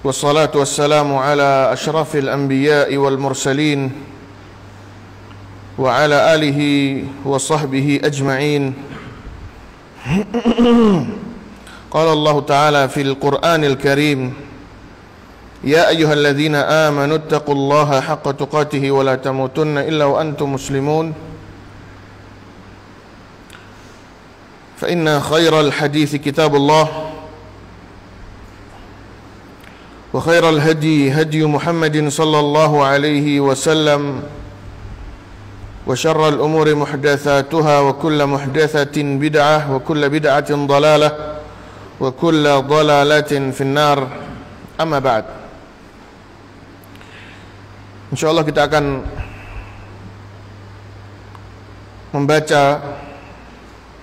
والصلاة والسلام على أشرف الأنبياء والمرسلين وعلى آله وصحبه أجمعين. قال الله تعالى في القرآن الكريم: يا أيها الذين آمنوا اتقوا الله حق تقاته ولا تموتن إلا وأنتم مسلمون فإن خير الحديث كتاب الله وخير الهدي هدي محمد صلى الله عليه وسلم وشر الأمور محدثاتها وكل محدثة بدعة وكل بدعة ضلالة وكل ضلالة في النار. أما بعد, insyaallah kita akan membaca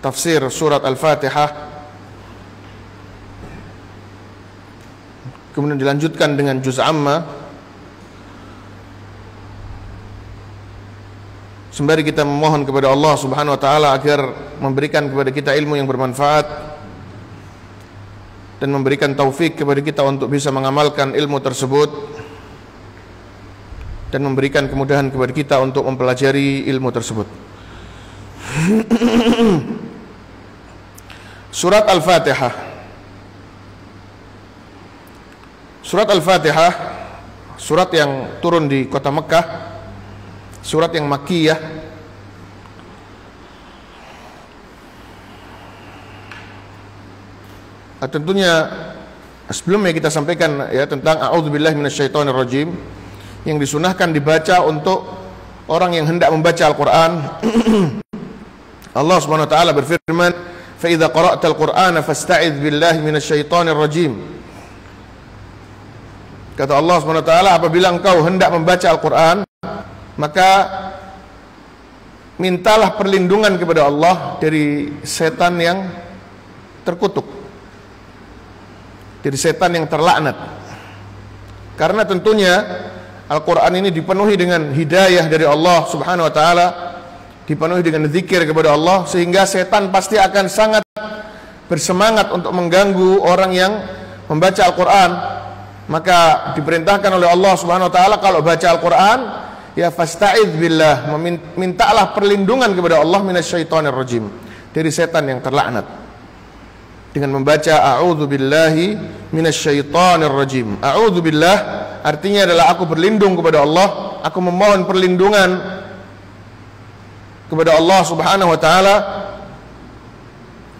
tafsir surat Al-Fatihah, kemudian dilanjutkan dengan juz amma, sembari kita memohon kepada Allah Subhanahu wa taala agar memberikan kepada kita ilmu yang bermanfaat dan memberikan taufik kepada kita untuk bisa mengamalkan ilmu tersebut dan memberikan kemudahan kepada kita untuk mempelajari ilmu tersebut. Surat Al-Fatihah. Surat Al-Fatihah, surat yang turun di kota Mekah, surat yang Makkiyah. Tentunya sebelumnya kita sampaikan ya tentang a'udzubillahi minasyaitonirrajim yang disunahkan dibaca untuk orang yang hendak membaca Al-Quran. Allah Subhanahu wa taala berfirman, "Fa idza qara'tal Qur'ana fasta'idz billahi minasyaitonirrajim." Kata Allah Subhanahu wa taala, apabila engkau hendak membaca Al-Quran, maka mintalah perlindungan kepada Allah dari setan yang terkutuk, dari setan yang terlaknat. Karena tentunya Al-Quran ini dipenuhi dengan hidayah dari Allah Subhanahu wa ta'ala, dipenuhi dengan zikir kepada Allah, sehingga setan pasti akan sangat bersemangat untuk mengganggu orang yang membaca Al-Quran. Maka diperintahkan oleh Allah Subhanahu wa ta'ala kalau baca Al-Quran, ya fasta'idz billah, mintalah perlindungan kepada Allah minasyaitonirrajim, dari setan yang terlaknat, dengan membaca a'udzubillahi minasyaitonirrajim. A'udzubillah artinya adalah aku berlindung kepada Allah, aku memohon perlindungan kepada Allah Subhanahu wa taala,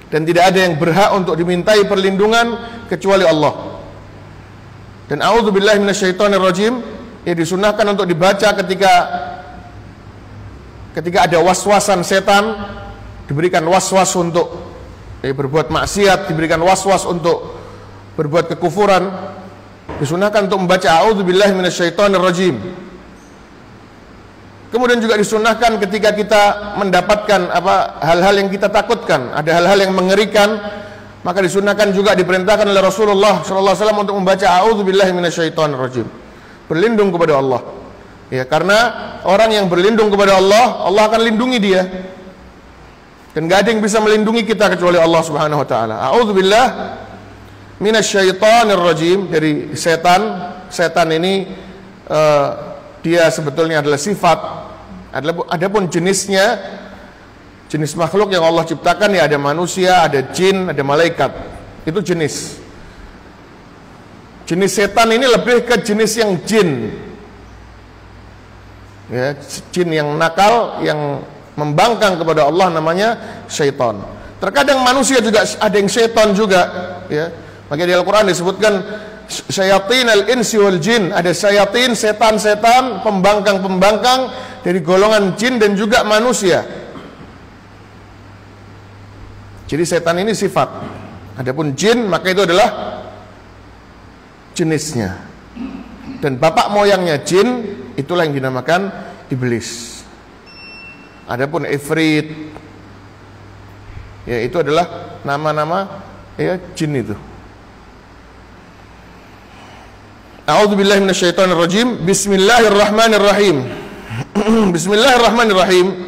dan tidak ada yang berhak untuk dimintai perlindungan kecuali Allah. Dan a'udzubillahi minasyaitonirrajim ya disunahkan untuk dibaca ketika ada waswasan setan, diberikan waswas untuk berbuat maksiat, diberikan waswas untuk berbuat kekufuran, disunahkan untuk membaca a'udzubillahi minasyaitonirrajim. Kemudian juga disunahkan ketika kita mendapatkan hal-hal yang kita takutkan, ada hal-hal yang mengerikan, maka disunahkan juga, diperintahkan oleh Rasulullah SAW untuk membaca a'udzubillahi minasyaitonirrajim, berlindung kepada Allah. Ya, karena orang yang berlindung kepada Allah, Allah akan lindungi dia. Dan gak ada yang bisa melindungi kita kecuali Allah Subhanahu wa taala. A'udzubillah minasyaitonirrajim, dari setan. Setan ini dia sebetulnya adalah sifat. Adapun jenisnya, jenis makhluk yang Allah ciptakan ya ada manusia, ada jin, ada malaikat. Itu jenis. Jenis setan ini lebih ke jenis yang jin. Ya, jin yang nakal, yang membangkang kepada Allah, namanya syaitan. Terkadang manusia juga ada yang syaitan juga, ya. Maka di Al-Quran disebutkan syayatin al-insi wal jin, ada syayatin, setan-setan, pembangkang-pembangkang dari golongan jin dan juga manusia. Jadi setan ini sifat. Adapun jin maka itu adalah jenisnya. Dan bapak moyangnya jin itulah yang dinamakan iblis. Adapun ifrit, ya itu adalah nama-nama ya jin itu. A'udzubillahi minasyaitonirrajim. Bismillahirrahmanirrahim. Bismillahirrahmanirrahim.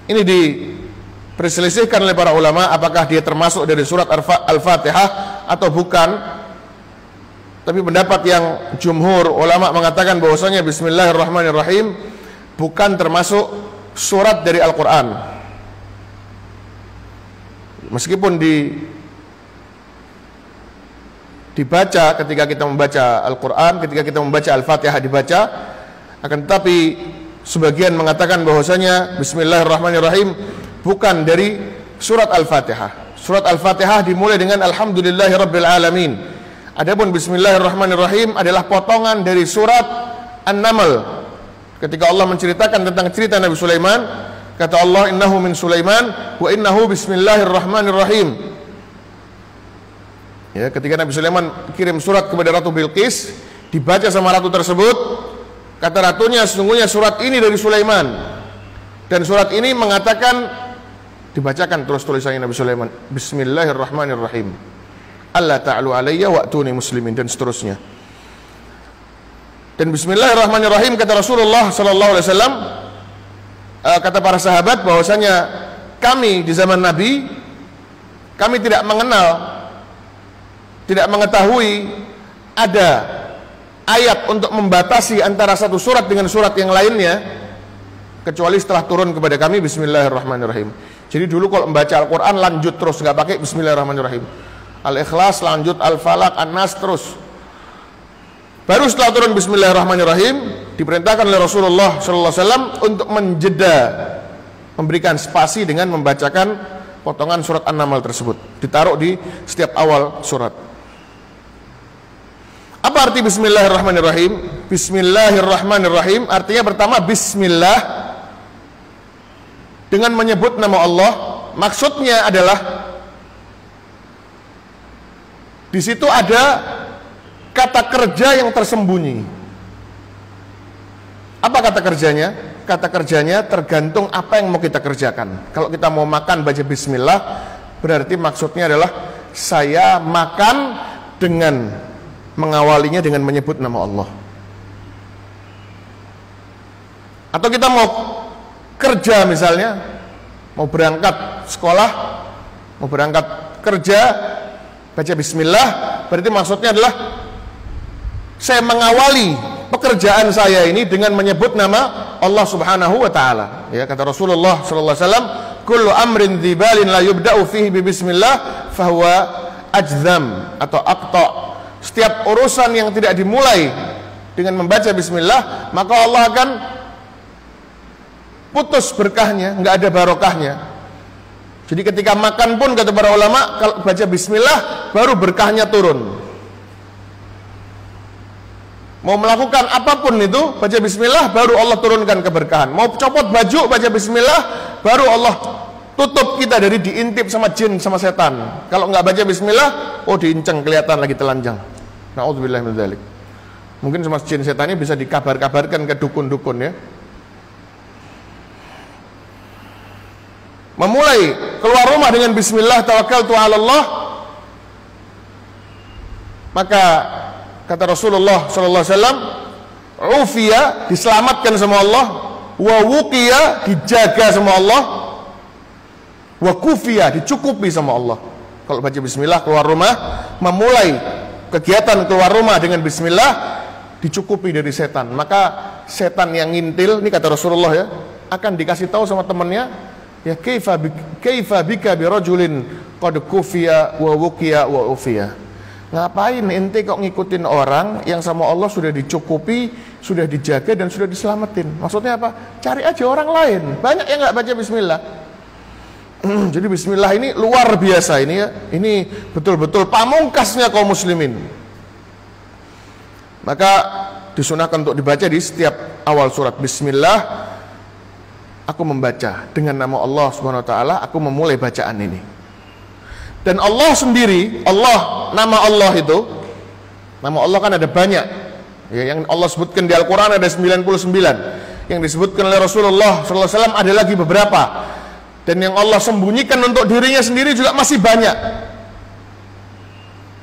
Ini diperselisihkan oleh para ulama apakah dia termasuk dari surat Al-Fatihah atau bukan. Tapi pendapat yang jumhur ulama mengatakan bahwasanya Bismillahirrahmanirrahim bukan termasuk surat dari Al-Quran. Meskipun dibaca ketika kita membaca Al-Quran, ketika kita membaca Al-Fatihah dibaca, akan tetapi sebagian mengatakan bahwasanya Bismillahirrahmanirrahim bukan dari surat Al-Fatihah. Surat Al-Fatihah dimulai dengan Alhamdulillahirabbil alamin. Adapun Bismillahirrahmanirrahim adalah potongan dari surat An-Naml. Ketika Allah menceritakan tentang cerita Nabi Sulaiman, kata Allah, innahu min Sulaiman wa innahu bismillahirrahmanirrahim. Ya, ketika Nabi Sulaiman kirim surat kepada Ratu Bilqis, dibaca sama ratu tersebut, kata ratunya, sesungguhnya surat ini dari Sulaiman. Dan surat ini mengatakan, dibacakan terus tulisannya Nabi Sulaiman, Bismillahirrahmanirrahim. Allah ta'alu alayya wa'tuni muslimin, dan seterusnya. Dan Bismillahirrahmanirrahim, kata Rasulullah sallallahu alaihi wasallam, kata para sahabat bahwasanya kami di zaman Nabi, kami tidak mengetahui ada ayat untuk membatasi antara satu surat dengan surat yang lainnya kecuali setelah turun kepada kami Bismillahirrahmanirrahim. Jadi dulu kalau membaca Al-Quran lanjut terus, nggak pakai Bismillahirrahmanirrahim. Al-Ikhlas lanjut, Al-Falaq, An-Nas terus. Baru setelah turun Bismillahirrahmanirrahim, diperintahkan oleh Rasulullah SAW untuk menjeda, memberikan spasi dengan membacakan potongan surat An-Naml tersebut, ditaruh di setiap awal surat. Apa arti Bismillahirrahmanirrahim? Bismillahirrahmanirrahim artinya pertama Bismillah, dengan menyebut nama Allah. Maksudnya adalah di situ ada kata kerja yang tersembunyi. Apa kata kerjanya? Kata kerjanya tergantung apa yang mau kita kerjakan. Kalau kita mau makan baca Bismillah, berarti maksudnya adalah saya makan dengan mengawalinya dengan menyebut nama Allah. Atau kita mau kerja misalnya, mau berangkat sekolah, mau berangkat kerja, baca Bismillah, berarti maksudnya adalah saya mengawali pekerjaan saya ini dengan menyebut nama Allah Subhanahu wa taala. Ya, kata Rasulullah sallallahu alaihi wasallam, kullu amrin dzibalin la yubda'u fihi bi bismillah fahuwa ajzam atau aqta. Setiap urusan yang tidak dimulai dengan membaca bismillah, maka Allah akan putus berkahnya, enggak ada barokahnya. Jadi ketika makan pun kata para ulama, kalau baca bismillah baru berkahnya turun. Mau melakukan apapun itu baca bismillah baru Allah turunkan keberkahan. Mau copot baju baca bismillah baru Allah tutup kita dari diintip sama jin sama setan. Kalau nggak baca bismillah, oh diinceng kelihatan lagi telanjang. Na'udzubillah min dzalik. Mungkin sama jin setannya bisa dikabar-kabarkan ke dukun-dukun ya. Memulai keluar rumah dengan bismillah tawakkaltu 'ala Allah, maka kata Rasulullah sallallahu alaihi wasallam, ufiya diselamatkan sama Allah, wa wuqiya dijaga sama Allah, wa kufiya dicukupi sama Allah. Kalau baca bismillah keluar rumah, memulai kegiatan keluar rumah dengan bismillah, dicukupi dari setan. Maka setan yang ngintil, ini kata Rasulullah ya, akan dikasih tahu sama temannya, ya kaifa bika bi rajulin qad kufiya wa wuqiya wa ufiya. Ngapain ente kok ngikutin orang yang sama Allah sudah dicukupi, sudah dijaga dan sudah diselamatin? Maksudnya apa? Cari aja orang lain. Banyak yang nggak baca bismillah. Jadi bismillah ini luar biasa ini ya. Ini betul-betul pamungkasnya kaum muslimin. Maka disunahkan untuk dibaca di setiap awal surat. Bismillah, aku membaca dengan nama Allah Subhanahu wa taala, aku memulai bacaan ini. Dan Allah sendiri, Allah, nama Allah itu, nama Allah kan ada banyak ya, yang Allah sebutkan di Al-Quran ada 99, yang disebutkan oleh Rasulullah SAW ada lagi beberapa, dan yang Allah sembunyikan untuk dirinya sendiri juga masih banyak.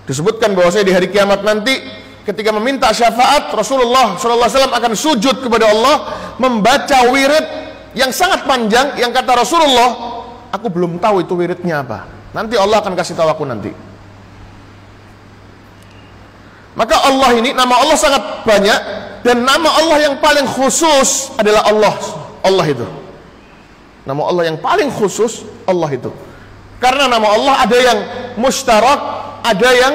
Disebutkan bahwasanya di hari kiamat nanti ketika meminta syafaat, Rasulullah SAW akan sujud kepada Allah membaca wirid yang sangat panjang, yang kata Rasulullah, aku belum tahu itu wiridnya apa. Nanti Allah akan kasih tahu aku nanti. Maka Allah ini, nama Allah sangat banyak, dan nama Allah yang paling khusus adalah Allah. Allah itu. Nama Allah yang paling khusus Allah itu. Karena nama Allah ada yang mustarak, ada yang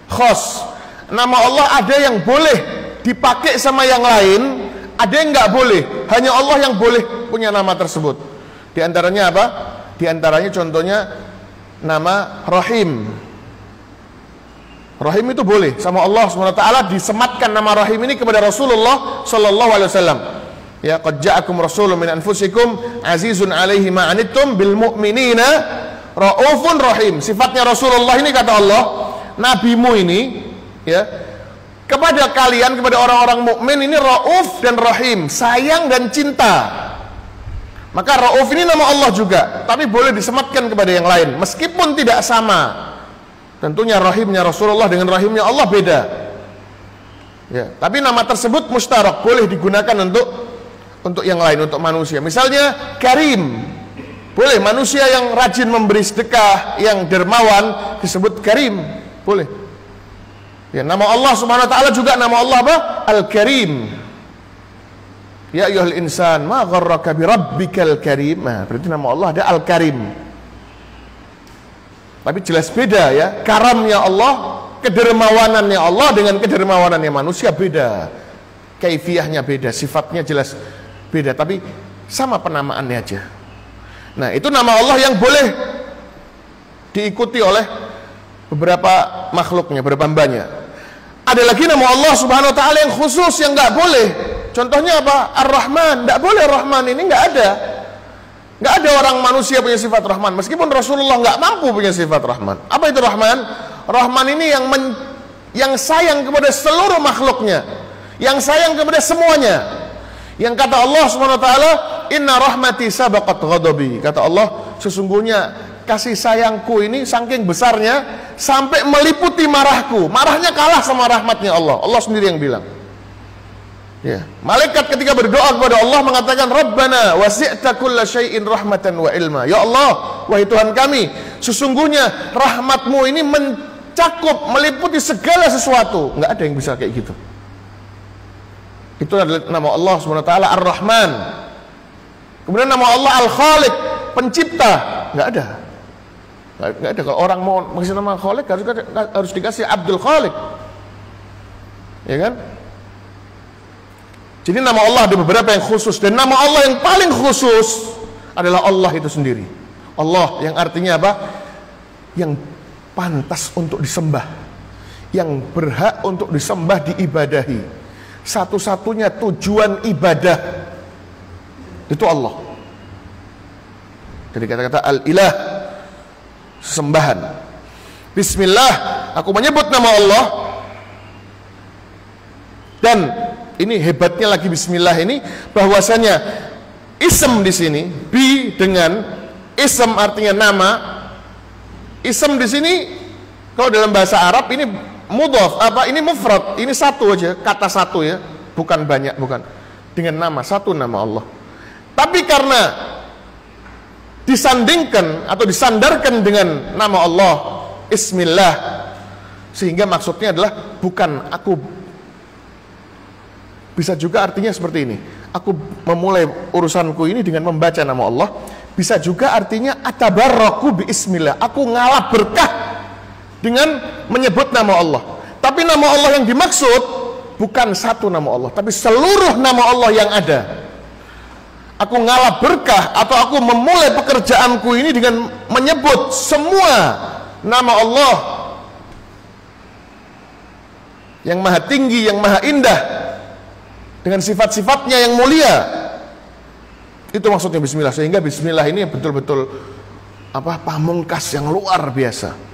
khas. Nama Allah ada yang boleh dipakai sama yang lain, ada yang nggak boleh. Hanya Allah yang boleh punya nama tersebut. Di antaranya apa? Di antaranya contohnya nama Rahim. Rahim itu boleh sama Allah SWT, disematkan nama Rahim ini kepada Rasulullah SAW. Ya, qad ja'akum rasulun min anfusikum azizun 'alaihi ma 'anittum bil mu'minina raufun rahim. Sifatnya Rasulullah ini, kata Allah, nabimu ini ya, kepada kalian, kepada orang-orang mukmin ini rauf dan rahim, sayang dan cinta. Maka rauf ini nama Allah juga, tapi boleh disematkan kepada yang lain meskipun tidak sama. Tentunya rahimnya Rasulullah dengan rahimnya Allah beda. Ya, tapi nama tersebut mustarak, boleh digunakan untuk yang lain, untuk manusia. Misalnya Karim, boleh, manusia yang rajin memberi sedekah, yang dermawan disebut Karim, boleh. Ya, nama Allah Subhanahu wa taala juga nama Allah apa? Al-Karim. Ya ayyuhal insan, ma gharraka bi rabbikal karim. Nah, berarti nama Allah ada Al-Karim. Tapi jelas beda ya, karamnya Allah, kedermawanannya Allah dengan kedermawanannya manusia beda. Kaifiyahnya beda, sifatnya jelas beda, tapi sama penamaannya aja. Nah, itu nama Allah yang boleh diikuti oleh beberapa makhluknya, beberapa hambanya. Ada lagi nama Allah Subhanahu wa taala yang khusus, yang nggak boleh. Contohnya apa? Ar-Rahman. Nggak boleh, Rahman ini nggak ada. Nggak ada orang manusia punya sifat Rahman, meskipun Rasulullah nggak mampu punya sifat Rahman. Apa itu Rahman? Rahman ini yang sayang kepada seluruh makhluknya, yang sayang kepada semuanya. Yang kata Allah Subhanahu wa taala, "Inna rahmati sabaqat ghadabi." Kata Allah, sesungguhnya kasih sayangku ini saking besarnya sampai meliputi marahku. Marahnya kalah sama rahmatnya Allah. Allah sendiri yang bilang. Ya, malaikat ketika berdoa kepada Allah mengatakan, "Rabbana wasi'ta kulla syai'in rahmatan wa ilma." Ya Allah, wahai Tuhan kami, sesungguhnya rahmatmu ini mencakup, meliputi segala sesuatu. Nggak ada yang bisa kayak gitu. Itu adalah nama Allah SWT Ar-Rahman. Kemudian nama Allah Al-Khaliq, pencipta. Nggak ada. Nggak ada. Kalau orang mau mengasih nama Khaliq harus dikasih Abdul Khaliq. Ya kan? Jadi nama Allah ada beberapa yang khusus, dan nama Allah yang paling khusus adalah Allah itu sendiri. Allah yang artinya apa? Yang pantas untuk disembah, yang berhak untuk disembah, diibadahi. Satu-satunya tujuan ibadah itu Allah. Jadi kata-kata al-ilah, sesembahan. Bismillah, aku menyebut nama Allah. Dan ini hebatnya lagi bismillah ini, bahwasanya ism di sini, bi dengan ism artinya nama. Ism di sini kalau dalam bahasa Arab ini mudhaf, apa ini mufrad, ini satu aja, kata satu ya, bukan banyak, bukan. Dengan nama, satu nama Allah. Tapi karena disandingkan atau disandarkan dengan nama Allah, Bismillah, sehingga maksudnya adalah bukan aku. Bisa juga artinya seperti ini, aku memulai urusanku ini dengan membaca nama Allah. Bisa juga artinya atabarraku biismillah, aku ngalap berkah dengan menyebut nama Allah. Tapi nama Allah yang dimaksud bukan satu nama Allah, tapi seluruh nama Allah yang ada. Aku ngalap berkah atau aku memulai pekerjaanku ini dengan menyebut semua nama Allah yang maha tinggi, yang maha indah, dengan sifat-sifatnya yang mulia. Itu maksudnya bismillah. Sehingga bismillah ini betul-betul pamungkas yang luar biasa.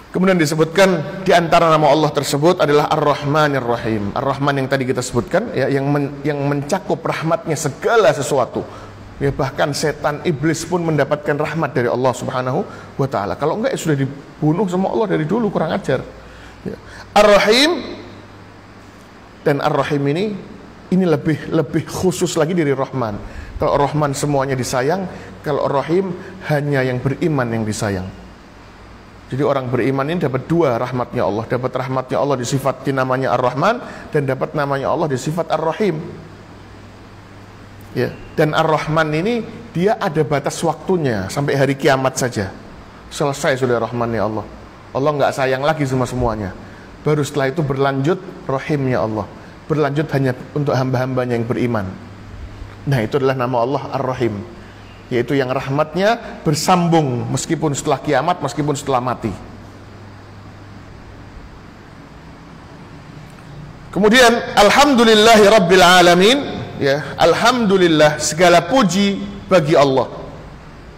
Kemudian disebutkan di antara nama Allah tersebut adalah Ar-Rahmanir Rahim. Ar-Rahman yang tadi kita sebutkan ya, yang mencakup rahmatnya segala sesuatu. Ya, bahkan setan iblis pun mendapatkan rahmat dari Allah Subhanahu wa taala. Kalau enggak ya sudah dibunuh sama Allah dari dulu, kurang ajar. Ya. Ar-Rahim dan Ar-Rahim ini lebih khusus lagi dari Rahman. Kalau Rahman semuanya disayang, kalau Ar-Rahim hanya yang beriman yang disayang. Jadi orang beriman ini dapat dua rahmatnya Allah. Dapat rahmatnya Allah di sifat namanya Ar-Rahman, dan dapat namanya Allah di sifat Ar-Rahim. Ya. Dan Ar-Rahman ini dia ada batas waktunya sampai hari kiamat saja. Selesai sudah rahmannya Allah. Allah nggak sayang lagi sama semuanya. Baru setelah itu berlanjut rahimnya Allah. Berlanjut hanya untuk hamba-hambanya yang beriman. Nah, itu adalah nama Allah Ar-Rahim, yaitu yang rahmatnya bersambung meskipun setelah kiamat, meskipun setelah mati. Kemudian alhamdulillahi rabbil alamin, ya, alhamdulillah, segala puji bagi Allah.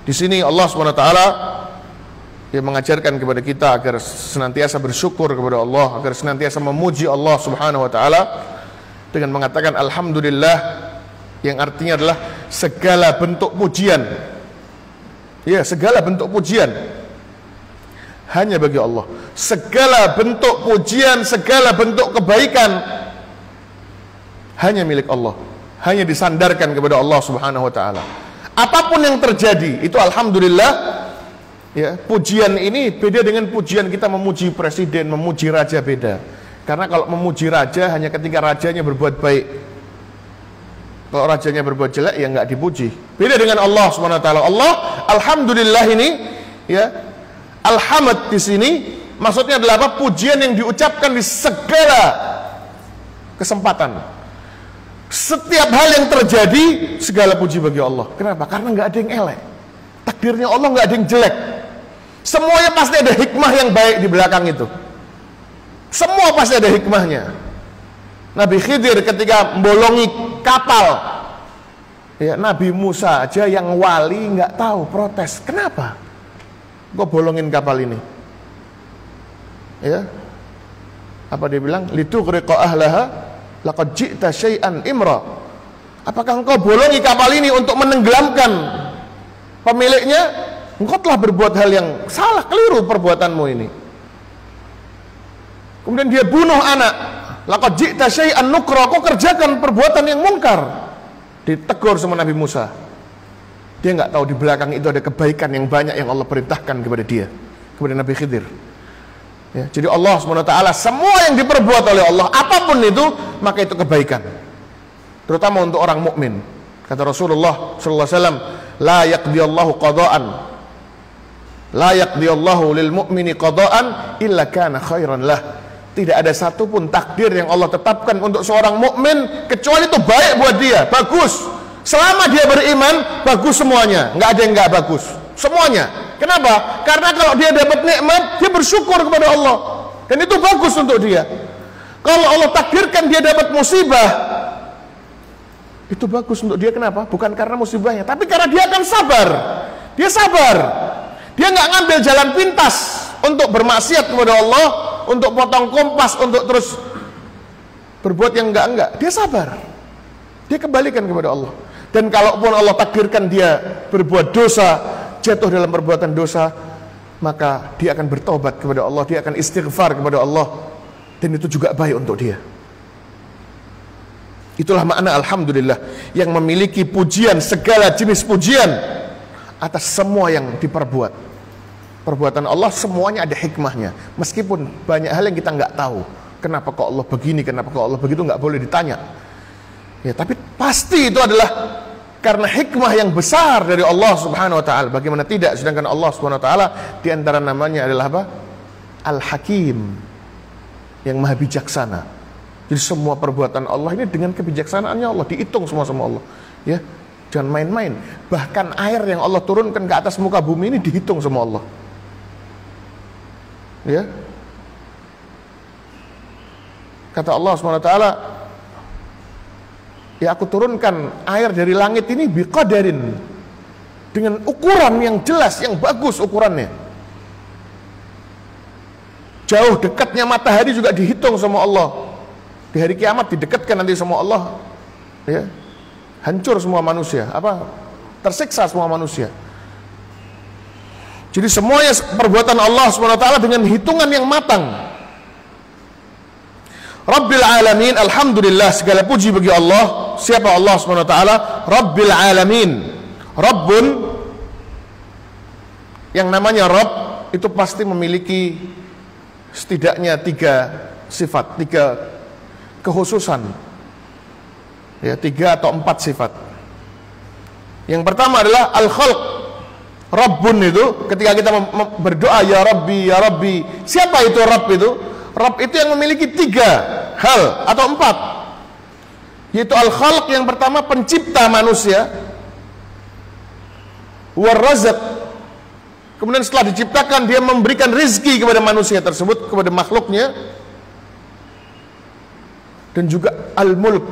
Di sini Allah SWT ya mengajarkan kepada kita agar senantiasa bersyukur kepada Allah, agar senantiasa memuji Allah Subhanahu wa taala dengan mengatakan alhamdulillah, yang artinya adalah segala bentuk pujian. Ya, segala bentuk pujian hanya bagi Allah. Segala bentuk pujian, segala bentuk kebaikan hanya milik Allah. Hanya disandarkan kepada Allah Subhanahu wa taala. Apapun yang terjadi, itu alhamdulillah. Ya, pujian ini beda dengan pujian kita memuji presiden, memuji raja, beda. Karena kalau memuji raja hanya ketika rajanya berbuat baik. Kalau rajanya berbuat jelek ya nggak dipuji. Beda dengan Allah Subhanahu wa taala. Allah alhamdulillah ini, ya, alhamd di sini maksudnya adalah apa? Pujian yang diucapkan di segala kesempatan. Setiap hal yang terjadi, segala puji bagi Allah. Kenapa? Karena nggak ada yang elek. Takdirnya Allah nggak ada yang jelek. Semuanya pasti ada hikmah yang baik di belakang itu. Semua pasti ada hikmahnya. Nabi Khidir ketika membolongi kapal, ya, Nabi Musa aja yang wali nggak tahu, protes. Kenapa kok bolongin kapal ini? Ya, apa dia bilang? Litughriqa ahlaha laqad ji'ta syai'an imra. Apakah engkau bolongi kapal ini untuk menenggelamkan pemiliknya? Engkau telah berbuat hal yang salah, keliru perbuatanmu ini. Kemudian dia bunuh anak. Laqad ji'ta syai'an nukra, kau kerjakan perbuatan yang mungkar. Ditegur sama Nabi Musa. Dia nggak tahu di belakang itu ada kebaikan yang banyak yang Allah perintahkan kepada dia, kepada Nabi Khidir. Ya, jadi Allah SWT semua yang diperbuat oleh Allah, apapun itu, maka itu kebaikan. Terutama untuk orang mukmin. Kata Rasulullah SAW, la yaqdiyallahu qada'an, la yaqdiyallahu lil mu'mini qada'an illa kana khairan lah. Tidak ada satupun takdir yang Allah tetapkan untuk seorang mukmin kecuali itu baik buat dia, bagus. Selama dia beriman, bagus semuanya, nggak ada yang nggak bagus, semuanya. Kenapa? Karena kalau dia dapat nikmat, dia bersyukur kepada Allah, dan itu bagus untuk dia. Kalau Allah takdirkan dia dapat musibah, itu bagus untuk dia. Kenapa? Bukan karena musibahnya, tapi karena dia akan sabar. Dia sabar, dia nggak ngambil jalan pintas untuk bermaksiat kepada Allah, untuk potong kompas, untuk terus berbuat yang enggak. Dia sabar, dia kembalikan kepada Allah. Dan kalaupun Allah takdirkan dia berbuat dosa, jatuh dalam perbuatan dosa, maka dia akan bertobat kepada Allah, dia akan istighfar kepada Allah, dan itu juga baik untuk dia. Itulah makna alhamdulillah, yang memiliki pujian, segala jenis pujian atas semua yang diperbuat. Perbuatan Allah semuanya ada hikmahnya, meskipun banyak hal yang kita nggak tahu. Kenapa kok Allah begini, kenapa kok Allah begitu, nggak boleh ditanya. Ya, tapi pasti itu adalah karena hikmah yang besar dari Allah Subhanahu wa taala. Bagaimana tidak, sedangkan Allah Subhanahu wa taala di antara namanya adalah apa? Al-Hakim, yang maha bijaksana. Jadi semua perbuatan Allah ini dengan kebijaksanaannya Allah dihitung semua sama Allah. Ya, jangan main-main. Bahkan air yang Allah turunkan ke atas muka bumi ini dihitung sama Allah. Ya, kata Allah Subhanahu wa taala, ya aku turunkan air dari langit ini biqadarin, dengan ukuran yang jelas, yang bagus ukurannya. Jauh dekatnya matahari juga dihitung sama Allah. Di hari kiamat didekatkan nanti sama Allah, ya, hancur semua manusia, apa, tersiksa semua manusia. Jadi semuanya perbuatan Allah SWT dengan hitungan yang matang. Rabbil alamin, alhamdulillah, segala puji bagi Allah. Siapa Allah SWT? Rabbil alamin. Rabbun, yang namanya Rabb itu pasti memiliki setidaknya 3 sifat, 3 kekhususan, ya, 3 atau 4 sifat. Yang pertama adalah al-khalq. Rabbun itu ketika kita berdoa ya Rabbi, ya Rabbi, siapa itu Rabb itu? Rabb itu yang memiliki 3 hal atau 4, yaitu al-khalq, yang pertama pencipta manusia, war-razaq, kemudian setelah diciptakan dia memberikan rezeki kepada manusia tersebut, kepada makhluknya, dan juga al-mulk,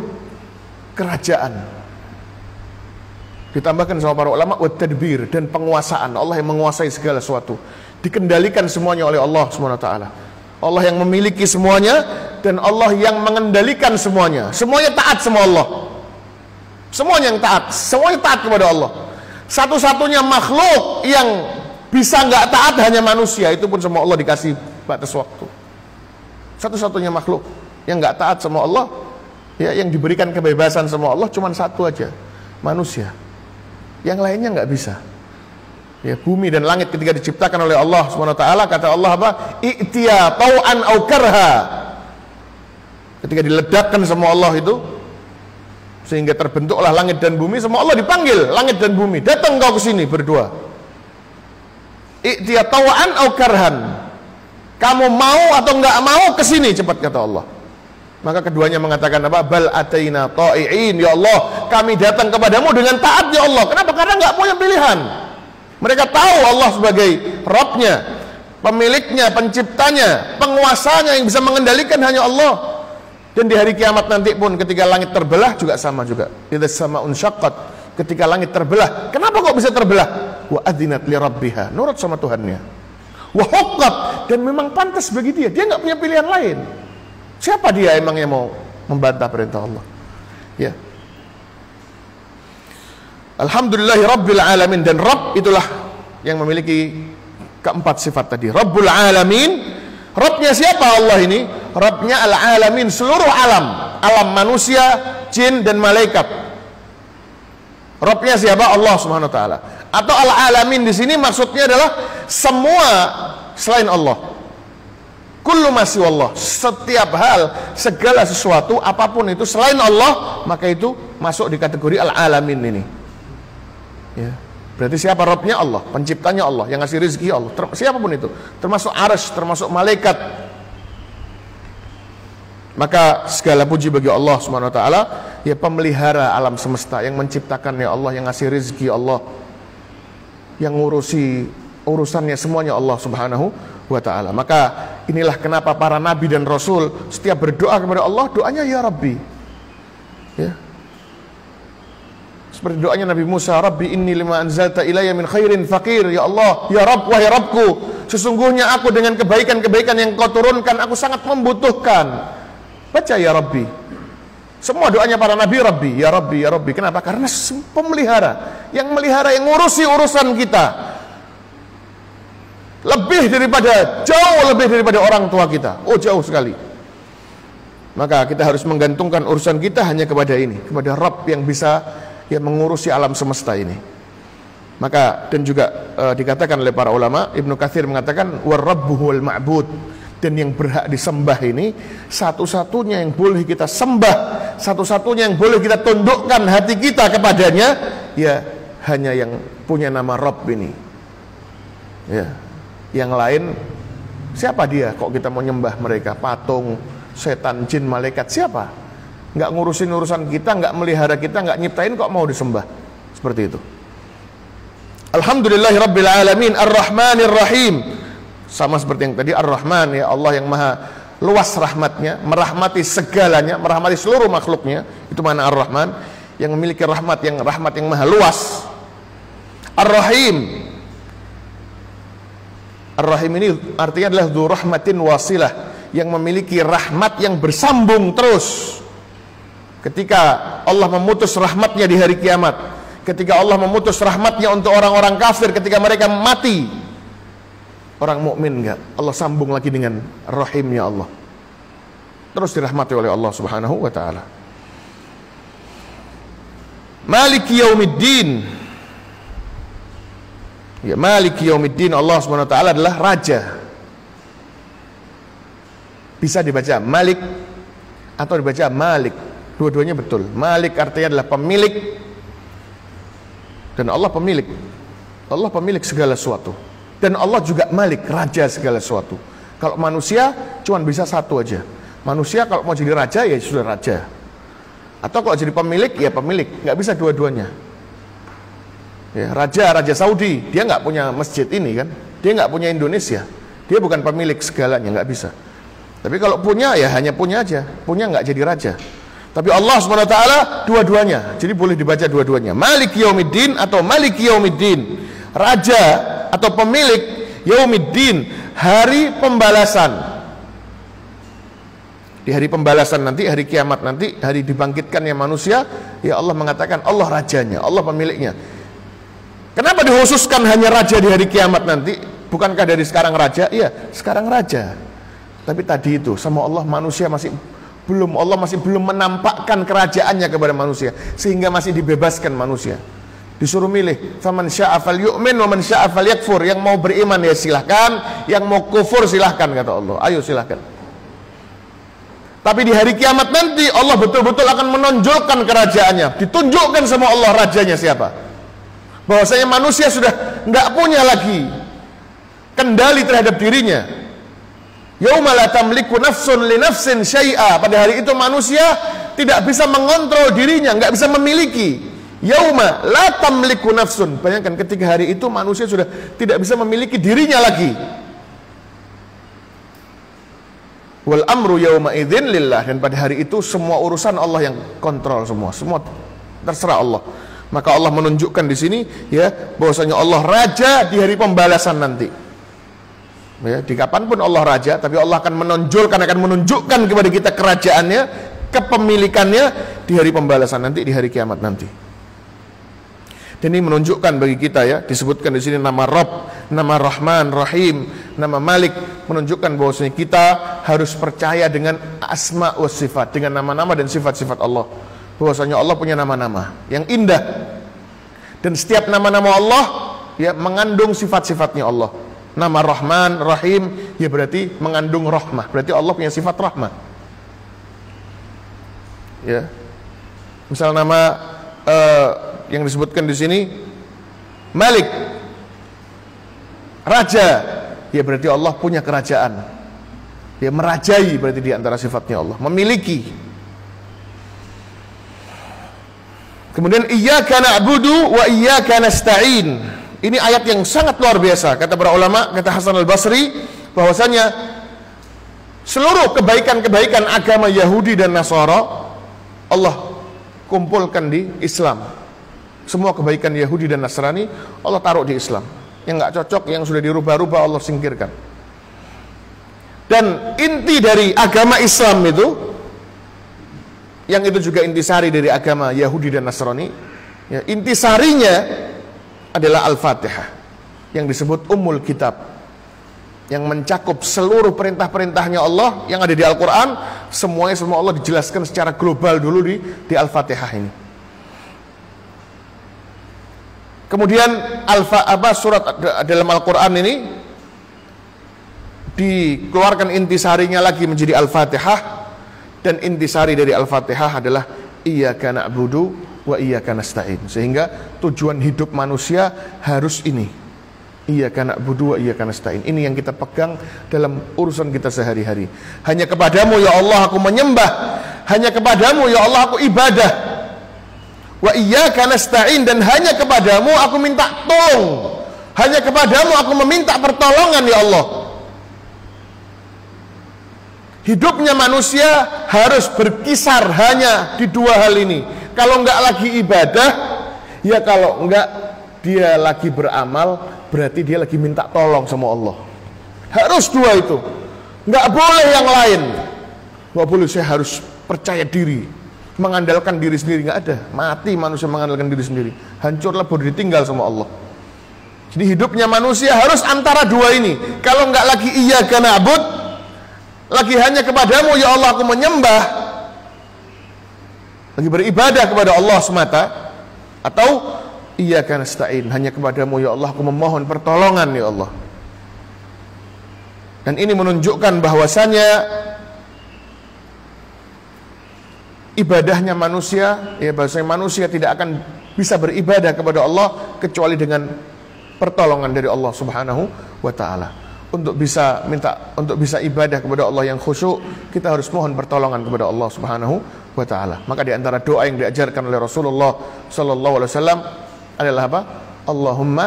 kerajaan. Ditambahkan sama para ulama wa tadbir, dan penguasaan. Allah yang menguasai segala sesuatu, dikendalikan semuanya oleh Allah Subhanahu wa taala. Allah yang memiliki semuanya dan Allah yang mengendalikan semuanya. Semuanya taat sama Allah. Semuanya yang taat, semuanya taat kepada Allah. Satu-satunya makhluk yang bisa nggak taat hanya manusia, itu pun sama Allah dikasih batas waktu. Satu-satunya makhluk yang nggak taat sama Allah, ya, yang diberikan kebebasan sama Allah cuma satu aja, manusia. Yang lainnya nggak bisa. Ya, bumi dan langit ketika diciptakan oleh Allah Subhanahu wa taala, kata Allah apa? I'tiya tau'an au karha. Ketika diledakkan sama Allah itu, sehingga terbentuklah langit dan bumi, sama Allah dipanggil langit dan bumi, datang kau ke sini berdua. I'tiya tau'an au karhan. Kamu mau atau nggak mau ke sini cepat, kata Allah. Maka keduanya mengatakan apa? Bal ataina ta'i'in, ya Allah, kami datang kepadamu dengan taat, ya Allah. Kenapa? Karena nggak punya pilihan. Mereka tahu Allah sebagai Rabbnya, pemiliknya, penciptanya, penguasanya, yang bisa mengendalikan hanya Allah. Dan di hari kiamat nanti pun ketika langit terbelah juga sama juga. Idza sama'un syaqqat, ketika langit terbelah. Kenapa kok bisa terbelah? Wa adzinat li rabbiha, nurut sama Tuhannya. Wa huqqat, dan memang pantas bagi dia. Dia nggak punya pilihan lain. Siapa dia emang yang mau membantah perintah Allah? Ya. Alhamdulillahi Rabbil Alamin, dan Rabb itulah yang memiliki keempat sifat tadi. Rabbul Alamin, Rabbnya siapa Allah ini? Rabbnya Al-Alamin, seluruh alam, alam manusia, jin dan malaikat. Rabbnya siapa? Allah Subhanahu wa taala. Atau Al-Alamin di sini maksudnya adalah semua selain Allah. Kullu ma siwallah, setiap hal, segala sesuatu, apapun itu selain Allah, maka itu masuk di kategori Al-Alamin ini. Ya. Berarti siapa Rabbnya? Allah, penciptanya Allah, yang ngasih rezeki Allah, siapapun itu, termasuk arsy, termasuk malaikat. Maka segala puji bagi Allah Subhanahu wa taala, ya, pemelihara alam semesta, yang menciptakannya Allah, yang ngasih rezeki Allah, yang ngurusi urusannya semuanya Allah Subhanahu wa ta'ala. Maka inilah kenapa para nabi dan rasul setiap berdoa kepada Allah, doanya ya Rabbi, ya. Seperti doanya Nabi Musa, Rabbi inni lima anzalta ilayya min khairin faqir, ya Allah, ya Rabb, wahai Rabbku, sesungguhnya aku dengan kebaikan-kebaikan yang kau turunkan, aku sangat membutuhkan. Baca ya Rabbi. Semua doanya para nabi Rabbi, ya Rabbi, ya Rabbi. Kenapa? Karena pemelihara, yang melihara, yang ngurusi urusan kita, jauh lebih daripada orang tua kita. Oh, jauh sekali. Maka kita harus menggantungkan urusan kita hanya kepada ini, kepada Rabb yang bisa, ya, mengurusi alam semesta ini. Maka dan juga dikatakan oleh para ulama, Ibnu Katsir mengatakan war-rabbu huwal ma'bud, dan yang berhak disembah ini, satu-satunya yang boleh kita sembah, satu-satunya yang boleh kita tundukkan hati kita kepadanya, ya, hanya yang punya nama Rabb ini. Ya. Yang lain, siapa dia kok kita mau nyembah mereka? Patung, setan, jin, malaikat, siapa? Nggak ngurusin urusan kita, nggak melihara kita, nggak nyiptain, kok mau disembah? Seperti itu. Alhamdulillahi Rabbil Alamin, Ar-Rahmanir Rahim. Sama seperti yang tadi, Ar-Rahman, ya, Allah yang maha luas rahmatnya, merahmati segalanya, merahmati seluruh makhluknya. Itu mana Ar-Rahman, yang memiliki rahmat yang maha luas. Ar-Rahim, Ar-Rahim ini artinya adalah dzu rahmatin wasilah, yang memiliki rahmat yang bersambung terus. Ketika Allah memutus rahmatnya di hari kiamat, ketika Allah memutus rahmatnya untuk orang-orang kafir ketika mereka mati, orang mukmin enggak, Allah sambung lagi dengan rahimnya Allah, terus dirahmati oleh Allah Subhanahu wa taala. Maliki yaumiddin, Ya, Maliki Yaumiddin, Allah Subhanahu wa taala adalah raja. Bisa dibaca Malik atau dibaca Malik. Dua-duanya betul. Malik artinya adalah pemilik, dan Allah pemilik. Allah pemilik segala sesuatu. Dan Allah juga Malik, raja segala sesuatu. Kalau manusia cuma bisa satu aja. Manusia kalau mau jadi raja ya sudah raja. Atau kalau jadi pemilik ya pemilik, nggak bisa dua-duanya. Ya, Raja Saudi, dia nggak punya masjid ini kan, dia nggak punya Indonesia, dia bukan pemilik segalanya, nggak bisa. Tapi kalau punya ya hanya punya aja, punya nggak jadi raja. Tapi Allah Subhanahu wa taala dua-duanya, jadi boleh dibaca dua-duanya. Maliki Yaumiddin atau Maliki Yaumiddin, raja atau pemilik Yaumiddin, hari pembalasan. Di hari pembalasan nanti, hari kiamat nanti, hari dibangkitkannya manusia, ya Allah mengatakan Allah rajanya, Allah pemiliknya. Kenapa dikhususkan hanya raja di hari kiamat nanti? Bukankah dari sekarang raja? Iya, sekarang raja. Tapi tadi itu sama Allah, manusia masih belum menampakkan kerajaannya kepada manusia, sehingga masih dibebaskan manusia. Disuruh milih, faman syaa falyu'min wa man syaa falyakfur. Yang mau beriman ya silahkan, yang mau kufur silahkan, kata Allah. Ayo silahkan. Tapi di hari kiamat nanti Allah betul-betul akan menonjolkan kerajaannya, ditunjukkan sama Allah rajanya siapa. Bahwasanya manusia sudah nggak punya lagi kendali terhadap dirinya. Yauma la tamliku nafsun li nafsin syai'a. Pada hari itu manusia tidak bisa mengontrol dirinya, nggak bisa memiliki. Yauma la tamliku nafsun. Bayangkan ketika hari itu manusia sudah tidak bisa memiliki dirinya lagi. Wal amru yauma idzin lillah. Dan pada hari itu semua urusan Allah yang kontrol semua terserah Allah. Maka Allah menunjukkan di sini ya bahwasanya Allah raja di hari pembalasan nanti. Ya, di kapanpun Allah raja, tapi Allah akan menunjukkan kepada kita kerajaannya, kepemilikannya di hari pembalasan nanti, di hari kiamat nanti. Dan ini menunjukkan bagi kita ya, disebutkan di sini nama Rabb, nama Rahman, Rahim, nama Malik, menunjukkan bahwasanya kita harus percaya dengan asma wa sifat, dengan nama-nama dan sifat-sifat Allah. Bahwasanya Allah punya nama-nama yang indah. Dan setiap nama-nama Allah ya mengandung sifat-sifatnya Allah. Nama Rahman, Rahim, ya berarti mengandung rahmah. Berarti Allah punya sifat rahmah. Ya. Misal nama yang disebutkan di sini Malik, raja, ya berarti Allah punya kerajaan. Ya merajai berarti di antara sifatnya Allah, memiliki. Kemudian iyyaka na'budu wa iyyaka nasta'in. Ini ayat yang sangat luar biasa. Kata para ulama, kata Hasan al-Basri, bahwasanya seluruh kebaikan-kebaikan agama Yahudi dan Nasara Allah kumpulkan di Islam. Semua kebaikan Yahudi dan Nasrani Allah taruh di Islam. Yang nggak cocok, yang sudah dirubah-rubah Allah singkirkan. Dan inti dari agama Islam itu, yang itu juga intisari dari agama Yahudi dan Nasrani, ya, intisarinya adalah Al-Fatihah, yang disebut Ummul Kitab, yang mencakup seluruh perintah-perintahnya Allah yang ada di Al-Quran. Semua Allah dijelaskan secara global dulu di Al-Fatihah ini. Kemudian surat dalam Al-Quran ini dikeluarkan intisarinya lagi menjadi Al-Fatihah, dan intisari dari Al-Fatihah adalah Iyyaka na'budu wa iyyaka nasta'in. Sehingga tujuan hidup manusia harus ini, Iyyaka na'budu wa iyyaka nasta'in. Ini yang kita pegang dalam urusan kita sehari-hari. Hanya kepadamu ya Allah aku menyembah, hanya kepadamu ya Allah aku ibadah. Wa iyyaka nasta'in, dan hanya kepadamu aku minta tolong, hanya kepadamu aku meminta pertolongan ya Allah. Hidupnya manusia harus berkisar hanya di dua hal ini. Kalau enggak lagi ibadah, ya kalau enggak dia lagi beramal, berarti dia lagi minta tolong sama Allah. Harus dua itu, enggak boleh yang lain. Enggak boleh saya harus percaya diri, mengandalkan diri sendiri, enggak ada. Mati manusia mengandalkan diri sendiri, hancurlah baru ditinggal sama Allah. Jadi hidupnya manusia harus antara dua ini. Kalau enggak lagi iyyaka na'bud, lagi hanya kepadamu ya Allah aku menyembah, lagi beribadah kepada Allah semata, atau iyyaka nasta'in, hanya kepadamu ya Allah aku memohon pertolongan ya Allah. Dan ini menunjukkan bahwasanya ibadahnya manusia, ya bahwasanya manusia tidak akan bisa beribadah kepada Allah kecuali dengan pertolongan dari Allah Subhanahu wa taala. Untuk bisa ibadah kepada Allah yang khusyuk, kita harus mohon pertolongan kepada Allah Subhanahu wa taala. Maka di antara doa yang diajarkan oleh Rasulullah sallallahu alaihi wasallam adalah apa? Allahumma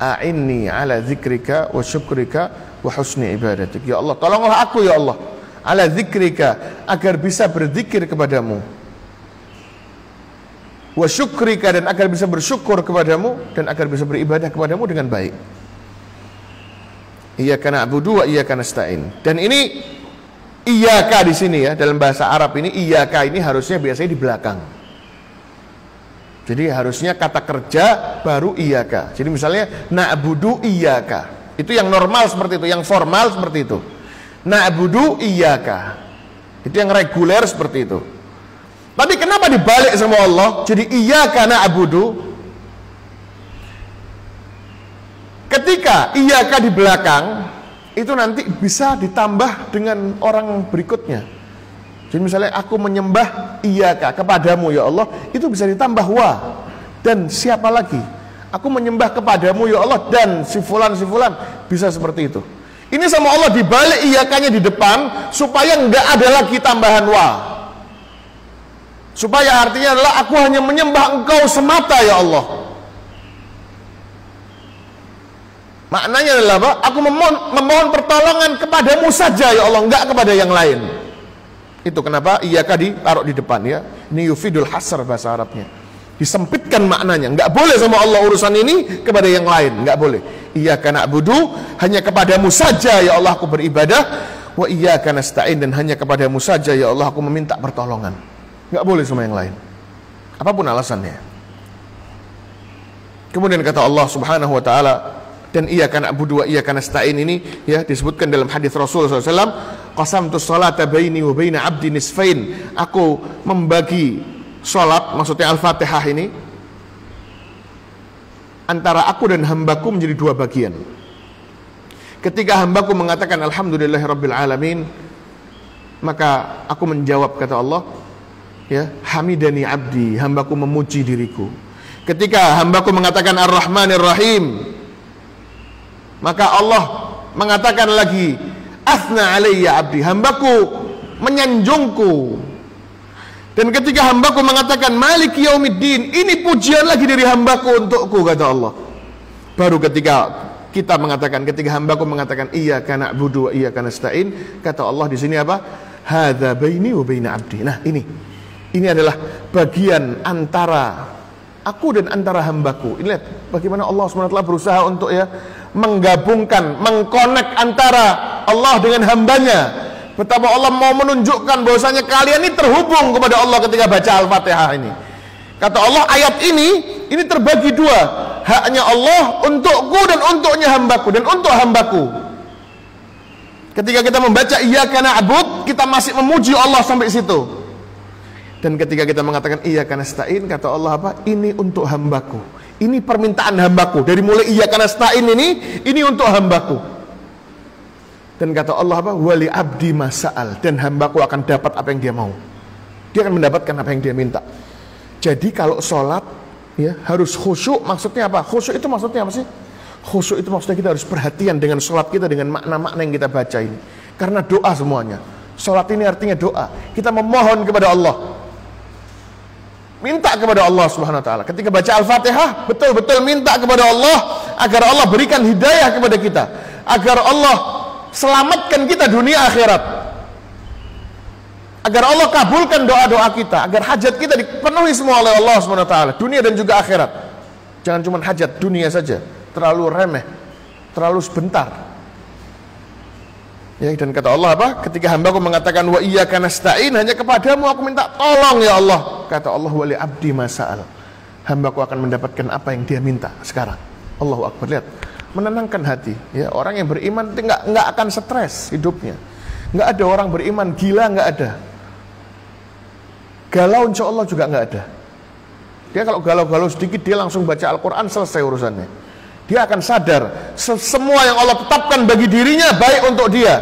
a'inni ala dzikrika wa syukrika wa husni ibadatik. Ya Allah, tolonglah aku ya Allah ala dzikrika, agar bisa berzikir kepadamu, wa syukrika, dan agar bisa bersyukur kepadamu, dan agar bisa beribadah kepadamu dengan baik. Iyyaka na'budu wa iyyaka nasta'in. Dan ini iyyaka di sini ya, dalam bahasa Arab ini iyyaka ini harusnya biasanya di belakang. Jadi harusnya kata kerja baru iyyaka. Jadi misalnya na'budu iyyaka. Itu yang normal seperti itu, yang formal seperti itu. Na'budu iyyaka. Itu yang reguler seperti itu. Tapi kenapa dibalik sama Allah? Jadi iyyaka na'budu. Ketika iyyaka di belakang, itu nanti bisa ditambah dengan orang berikutnya. Jadi misalnya aku menyembah iyyaka, kepadamu ya Allah, itu bisa ditambah wa, dan siapa lagi? Aku menyembah kepadamu ya Allah, dan si fulan, bisa seperti itu. Ini sama Allah dibalik iyyakanya di depan, supaya nggak ada lagi tambahan wa. Supaya artinya adalah aku hanya menyembah engkau semata ya Allah. Maknanya adalah apa? Aku memohon pertolongan kepadamu saja ya Allah, enggak kepada yang lain. Itu kenapa iyyaka ditaruh di depan ya. Ini yufidul hasr bahasa Arabnya. Disempitkan maknanya. Enggak boleh sama Allah urusan ini kepada yang lain, enggak boleh. Iyyaka na'budu, hanya kepadamu saja ya Allah aku beribadah. Wa iyyaka nasta'in, dan hanya kepadamu saja ya Allah aku meminta pertolongan. Enggak boleh sama yang lain, apapun alasannya. Kemudian kata Allah Subhanahu wa taala, dan iyyaka na'budu wa iyyaka nasta'in ini ya disebutkan dalam hadis Rasul SAW, qasamtus salata baini wa baina 'abdi nisfain. Aku membagi salat, maksudnya Al-Fatihah ini, antara aku dan hambaku menjadi dua bagian. Ketika hambaku mengatakan alhamdulillahirabbil alamin, maka aku menjawab, kata Allah ya, hamidani abdi, hambaku memuji diriku. Ketika hambaku mengatakan ar-rahmanir rahim, maka Allah mengatakan lagi athna alayya abdi, hambaku menyanjungku. Dan ketika hambaku mengatakan maliki yaumiddin, ini pujian lagi dari hambaku untukku, kata Allah. Baru ketika kita mengatakan, ketika hambaku mengatakan iyyaka na'budu wa iyyaka nasta'in, kata Allah di sini apa? Hadza baini wa baina abdi. Nah, ini adalah bagian antara aku dan antara hambaku. Ini lihat bagaimana Allah SWT berusaha untuk ya menggabungkan, mengkonek antara Allah dengan hambanya. Betapa Allah mau menunjukkan bahwasanya kalian ini terhubung kepada Allah ketika baca Al-Fatihah ini. Kata Allah, ayat ini terbagi dua, haknya Allah untukku dan untuknya hambaku, dan untuk hambaku. Ketika kita membaca iyyaka na'bud, kita masih memuji Allah sampai situ. Dan ketika kita mengatakan iyyaka nasta'in, kata Allah apa? Ini untuk hambaku. Ini permintaan hambaku. Dari mulai iyyaka nasta'in ini untuk hambaku. Dan kata Allah apa? Wali abdi masa'al, dan hambaku akan dapat apa yang dia mau. Dia akan mendapatkan apa yang dia minta. Jadi kalau sholat ya harus khusyuk. Maksudnya apa? Khusyuk itu maksudnya apa sih? Khusyuk itu maksudnya kita harus perhatian dengan sholat kita, dengan makna-makna yang kita baca ini. Karena doa semuanya. Sholat ini artinya doa. Kita memohon kepada Allah, minta kepada Allah Subhanahu wa taala. Ketika baca Al-Fatihah, betul-betul minta kepada Allah agar Allah berikan hidayah kepada kita, agar Allah selamatkan kita dunia akhirat, agar Allah kabulkan doa-doa kita, agar hajat kita dipenuhi semua oleh Allah Subhanahu wa taala, dunia dan juga akhirat. Jangan cuma hajat dunia saja, terlalu remeh, terlalu sebentar. Ya, dan kata Allah apa? Ketika hambaku mengatakan wa iyyaka nasta'in, hanya kepadamu aku minta tolong ya Allah. Kata Allah, wali abdi masa'al, hambaku akan mendapatkan apa yang dia minta sekarang. Allahu Akbar. Lihat, menenangkan hati ya. Orang yang beriman nggak akan stres hidupnya. Nggak ada orang beriman gila, nggak ada. Galau insya Allah juga nggak ada. Dia kalau galau-galau sedikit, dia langsung baca Al-Quran, selesai urusannya. Dia akan sadar semua yang Allah tetapkan bagi dirinya baik untuk dia,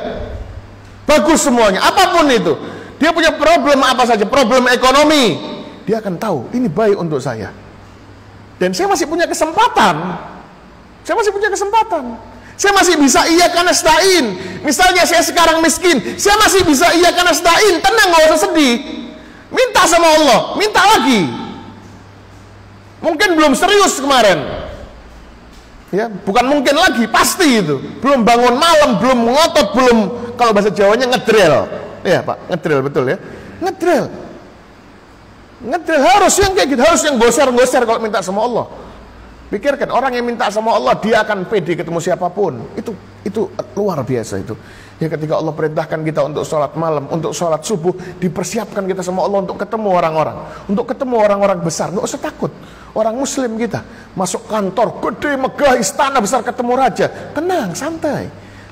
bagus semuanya, apapun itu. Dia punya problem apa saja, problem ekonomi, dia akan tahu ini baik untuk saya. Dan saya masih punya kesempatan. Saya masih punya kesempatan. Saya masih bisa iyyaka nasta'in. Misalnya saya sekarang miskin, saya masih bisa iyyaka nasta'in. Tenang, gak usah sedih. Minta sama Allah, minta lagi. Mungkin belum serius kemarin. Ya, bukan mungkin lagi, pasti itu. Belum bangun malam, belum ngotot, belum, kalau bahasa Jawanya ngedrel. Ya Pak, ngedrel betul ya. Ngedrel. Ngedrel harus yang kayak gitu, harus yang goser-goser kalau minta sama Allah. Pikirkan, orang yang minta sama Allah, dia akan pede ketemu siapapun. Itu luar biasa itu. Ya, ketika Allah perintahkan kita untuk sholat malam, untuk sholat subuh, dipersiapkan kita sama Allah untuk ketemu orang-orang, untuk ketemu orang-orang besar. Nggak usah takut. Orang muslim kita masuk kantor gede, megah, istana besar, ketemu raja, tenang, santai.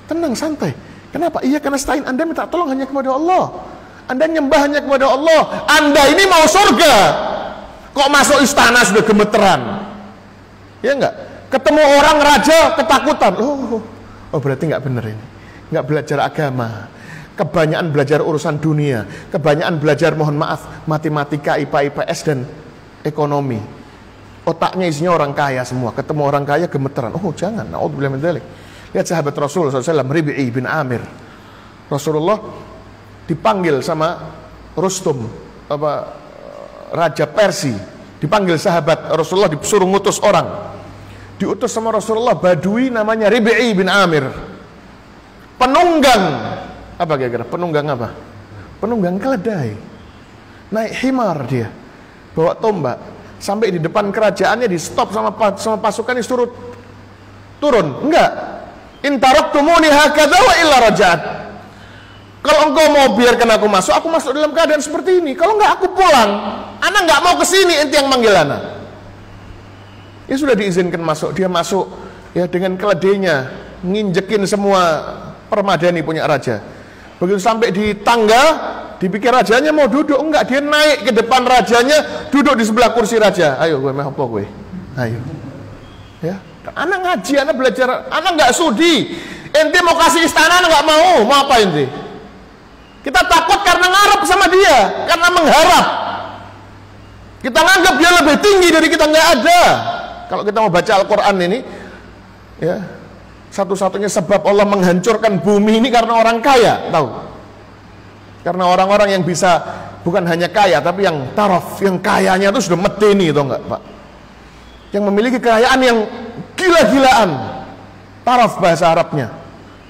Tenang, santai. Kenapa? Iya, karena selain Anda minta tolong hanya kepada Allah. Anda nyembah hanya kepada Allah. Anda ini mau surga, kok masuk istana sudah gemeteran? Ya enggak? Ketemu orang raja ketakutan. Oh berarti enggak benar ini. Enggak belajar agama. Kebanyakan belajar urusan dunia. Kebanyakan belajar, mohon maaf, matematika, IPA, IPS dan ekonomi. Otaknya isinya orang kaya semua. Ketemu orang kaya gemeteran. Oh jangan. Na'udzubillah min dzalik. Lihat sahabat Rasul SAW, Rib'i bin Amir. Rasulullah dipanggil sama Rustum, Raja Persia. Dipanggil sahabat Rasulullah, disuruh ngutus orang. Diutus sama Rasulullah Badui namanya Rib'i bin Amir. Penunggang apa kira-kira? Penunggang apa? Penunggang keledai. Naik himar dia, bawa tombak, sampai di depan kerajaannya di stop sama pasukan, disuruh turun. Enggak. In taraktumuni hakadza wa illa raja'at. Kalau engkau mau biarkan aku masuk dalam keadaan seperti ini. Kalau enggak, aku pulang. Ana enggak mau kesini, ente yang manggil ana. Ya sudah diizinkan masuk. Dia masuk ya dengan keledainya, nginjekin semua permadani punya raja. Begitu sampai di tangga, dipikir rajanya mau duduk, enggak, dia naik ke depan rajanya, duduk di sebelah kursi raja. Ayo gue mau apa gue? Ayo. Ya, anak ngaji, anak belajar, anak enggak sudi. Ente mau kasih istana, anak enggak mau apa ente? Kita takut karena ngarep sama dia, karena mengharap. Kita nganggap dia lebih tinggi dari kita, enggak ada. Kalau kita mau baca Al-Quran ini, ya, satu-satunya sebab Allah menghancurkan bumi ini karena orang kaya, tahu? Karena orang-orang yang bisa bukan hanya kaya, tapi yang taraf, yang kayanya itu sudah medeni, tahu enggak, Pak? Yang memiliki kekayaan yang gila-gilaan, taraf bahasa Arabnya,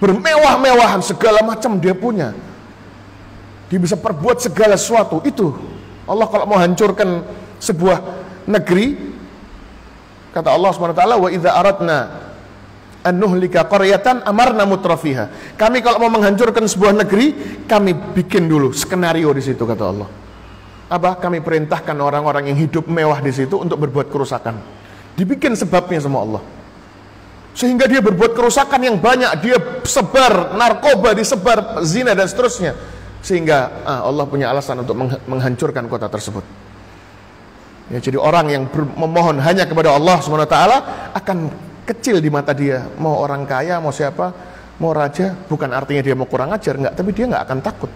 bermewah-mewahan, segala macam dia punya. Dia bisa perbuat segala sesuatu. Itu Allah kalau mau hancurkan sebuah negeri, kata Allah SWT, wa idza aradna an nuhlika qaryatan amarna mutrafiha. Kami kalau mau menghancurkan sebuah negeri, kami bikin dulu skenario di situ, kata Allah. Apa? Kami perintahkan orang-orang yang hidup mewah di situ untuk berbuat kerusakan. Dibikin sebabnya sama Allah. Sehingga dia berbuat kerusakan yang banyak, dia sebar narkoba, disebar zina dan seterusnya. Sehingga Allah punya alasan untuk menghancurkan kota tersebut. Ya, jadi orang yang memohon hanya kepada Allah SWT akan kecil di mata dia. Mau orang kaya, mau siapa, mau raja, bukan artinya dia mau kurang ajar, enggak, tapi dia enggak akan takut.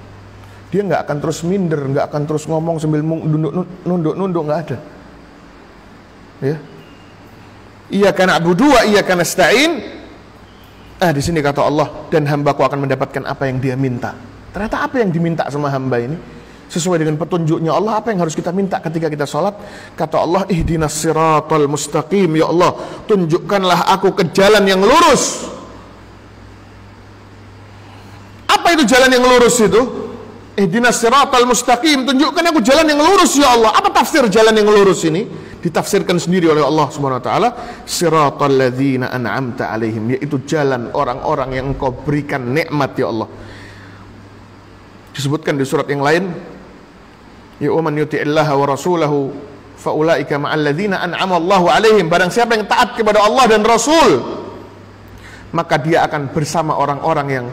Dia enggak akan terus minder, enggak akan terus ngomong sambil nunduk-nunduk, enggak ada. Ya. Iyyaka na'budu wa iyyaka nasta'in. Di sini kata Allah, dan hambaku akan mendapatkan apa yang dia minta. Ternyata apa yang diminta sama hamba ini sesuai dengan petunjuknya Allah. Apa yang harus kita minta ketika kita sholat? Kata Allah, ihdinas siratal mustaqim. Ya Allah, tunjukkanlah aku ke jalan yang lurus. Apa itu jalan yang lurus itu? Ihdinas siratal mustaqim, tunjukkan aku jalan yang lurus ya Allah. Apa tafsir jalan yang lurus ini? Ditafsirkan sendiri oleh Allah Subhanahu wa taala, siratal ladzina an'amta alaihim, yaitu jalan orang-orang yang Engkau berikan nikmat ya Allah. Disebutkan di surat yang lain, ya man yuti'illaha wa rasulahu fa ulaika ma'al ladzina an'ama Allahu alaihim, barang siapa yang taat kepada Allah dan Rasul, maka dia akan bersama orang-orang yang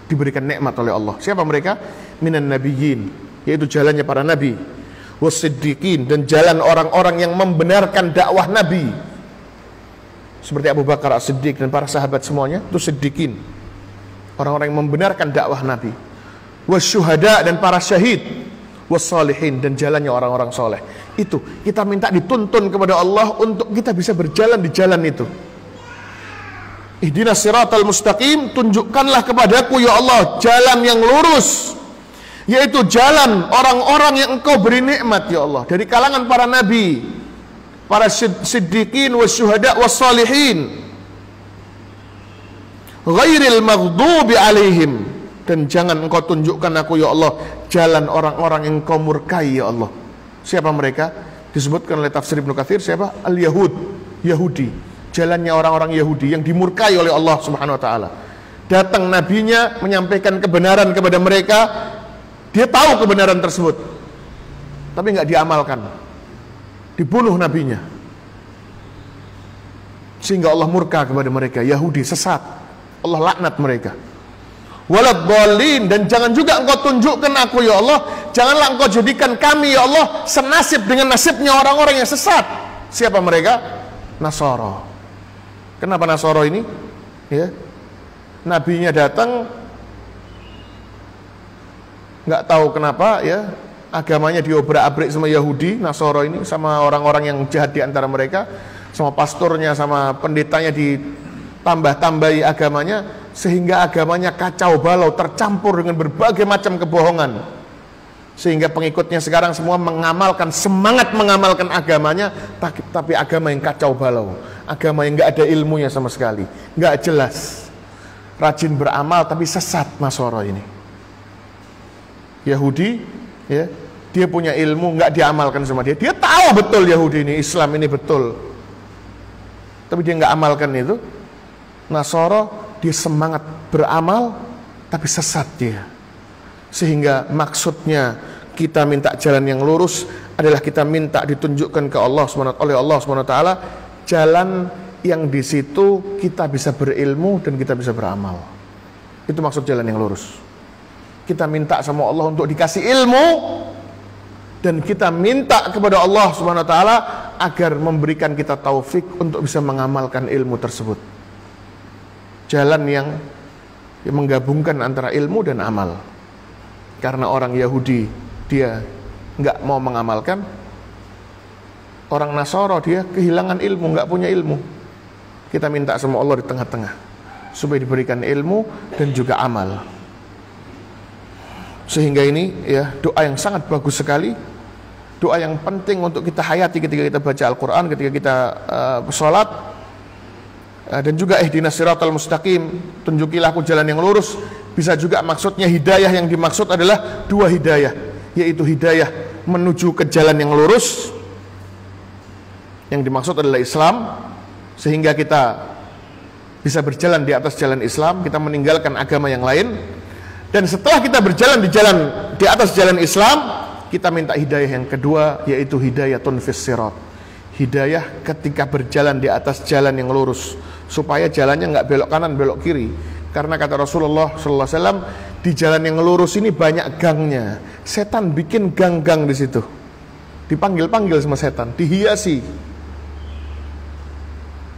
diberikan nikmat oleh Allah. Siapa mereka? Minan nabiyyin, yaitu jalannya para nabi, was-siddiqin, dan jalan orang-orang yang membenarkan dakwah Nabi seperti Abu Bakar As-Siddiq dan para sahabat semuanya, itu siddiqin, orang-orang yang membenarkan dakwah Nabi, wasyuhada, dan para syahid, wassalihin, dan jalannya orang-orang soleh. Itu kita minta dituntun kepada Allah untuk kita bisa berjalan di jalan itu. Ihdinas siratal mustaqim, tunjukkanlah kepadaku ya Allah jalan yang lurus, yaitu jalan orang-orang yang Engkau beri nikmat ya Allah, dari kalangan para nabi, para siddiqin, wasyuhada, wassalihin, ghairil maghdubi alaihim, dan jangan Engkau tunjukkan aku ya Allah jalan orang-orang yang Engkau murkai ya Allah. Siapa mereka? Disebutkan oleh tafsir Ibnu Katsir, siapa? Al-Yahud, Yahudi, jalannya orang-orang Yahudi yang dimurkai oleh Allah Subhanahu wa taala. Datang nabinya menyampaikan kebenaran kepada mereka, dia tahu kebenaran tersebut, tapi nggak diamalkan, dibunuh nabinya, sehingga Allah murka kepada mereka. Yahudi sesat, Allah laknat mereka. Waladhdallin, dan jangan juga Engkau tunjukkan aku ya Allah, janganlah Engkau jadikan kami ya Allah senasib dengan nasibnya orang-orang yang sesat. Siapa mereka? Nasara. Kenapa Nasara ini? Ya, nabinya datang, nggak tahu kenapa ya, agamanya diobrak-abrik sama Yahudi, Nasara ini, sama orang-orang yang jahat di antara mereka, sama pastornya, sama pendetanya ditambah-tambahi agamanya, sehingga agamanya kacau balau, tercampur dengan berbagai macam kebohongan, sehingga pengikutnya sekarang semua mengamalkan, semangat mengamalkan agamanya, tapi agama yang kacau balau, agama yang nggak ada ilmunya sama sekali, nggak jelas, rajin beramal tapi sesat. Nasara ini, Yahudi ya, dia punya ilmu, nggak diamalkan sama dia. Dia tahu betul Yahudi ini, Islam ini betul, tapi dia nggak amalkan itu. Nasara, dia semangat beramal tapi sesat dia. Sehingga maksudnya kita minta jalan yang lurus adalah kita minta ditunjukkan ke Allah oleh Allah SWT jalan yang di situ kita bisa berilmu dan kita bisa beramal. Itu maksud jalan yang lurus. Kita minta sama Allah untuk dikasih ilmu, dan kita minta kepada Allah SWT agar memberikan kita taufik untuk bisa mengamalkan ilmu tersebut. Jalan yang menggabungkan antara ilmu dan amal. Karena orang Yahudi dia nggak mau mengamalkan, orang Nasara dia kehilangan ilmu, nggak punya ilmu. Kita minta sama Allah di tengah-tengah supaya diberikan ilmu dan juga amal. Sehingga ini ya doa yang sangat bagus sekali, doa yang penting untuk kita hayati ketika kita baca Al-Quran, ketika kita sholat, dan juga ihdinas siratal mustaqim, tunjukilah aku jalan yang lurus. Bisa juga maksudnya hidayah yang dimaksud adalah dua hidayah, yaitu hidayah menuju ke jalan yang lurus, yang dimaksud adalah Islam, sehingga kita bisa berjalan di atas jalan Islam, kita meninggalkan agama yang lain. Dan setelah kita berjalan di atas jalan Islam, kita minta hidayah yang kedua, yaitu hidayatun fis sirat, hidayah ketika berjalan di atas jalan yang lurus, supaya jalannya nggak belok kanan belok kiri. Karena kata Rasulullah SAW, di jalan yang lurus ini banyak gangnya. Setan bikin gang-gang di situ, dipanggil-panggil sama setan, dihiasi.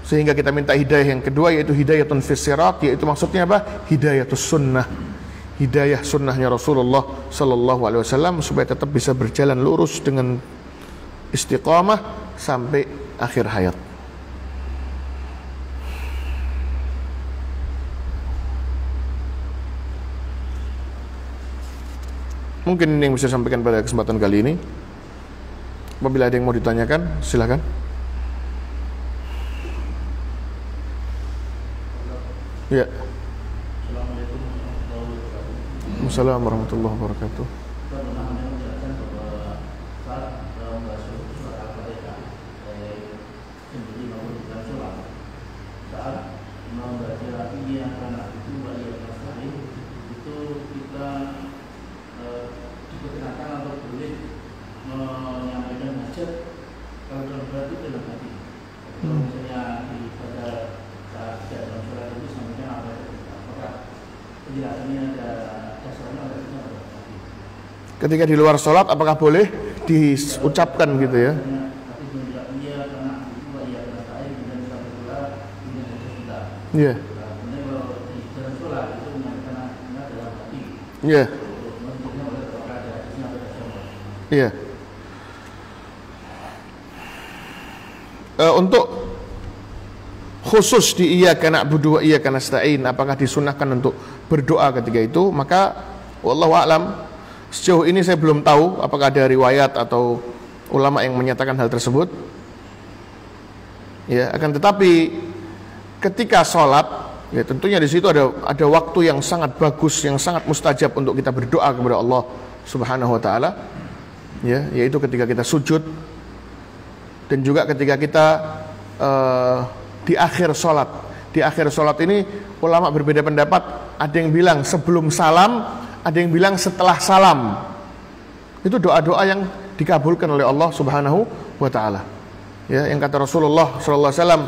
Sehingga kita minta hidayah yang kedua, yaitu hidayatun fis sirat, yaitu maksudnya apa? Hidayatus sunnah, hidayah sunnahnya Rasulullah SAW, supaya tetap bisa berjalan lurus dengan istiqamah sampai akhir hayat. Mungkin ini yang bisa sampaikan pada kesempatan kali ini. Apabila ada yang mau ditanyakan, silakan. Ya. Assalamualaikum warahmatullahi wabarakatuh. Ketika di luar sholat apakah boleh? diucapkan gitu ya. Iya. Iya. Iya. Untuk khusus di iyyaka na'budu wa iyyaka nasta'in, apakah disunahkan untuk berdoa ketika itu? Maka wallahu a'lam, sejauh ini saya belum tahu apakah ada riwayat atau ulama yang menyatakan hal tersebut. Ya, akan tetapi ketika sholat, ya tentunya di situ ada waktu yang sangat bagus, yang sangat mustajab untuk kita berdoa kepada Allah Subhanahu wa taala. Ya, yaitu ketika kita sujud dan juga ketika kita di akhir sholat. Di akhir sholat ini ulama berbeda pendapat. Ada yang bilang sebelum salam, ada yang bilang setelah salam. Itu doa-doa yang dikabulkan oleh Allah Subhanahu wa taala. Ya, yang kata Rasulullah sallallahu alaihi wasallam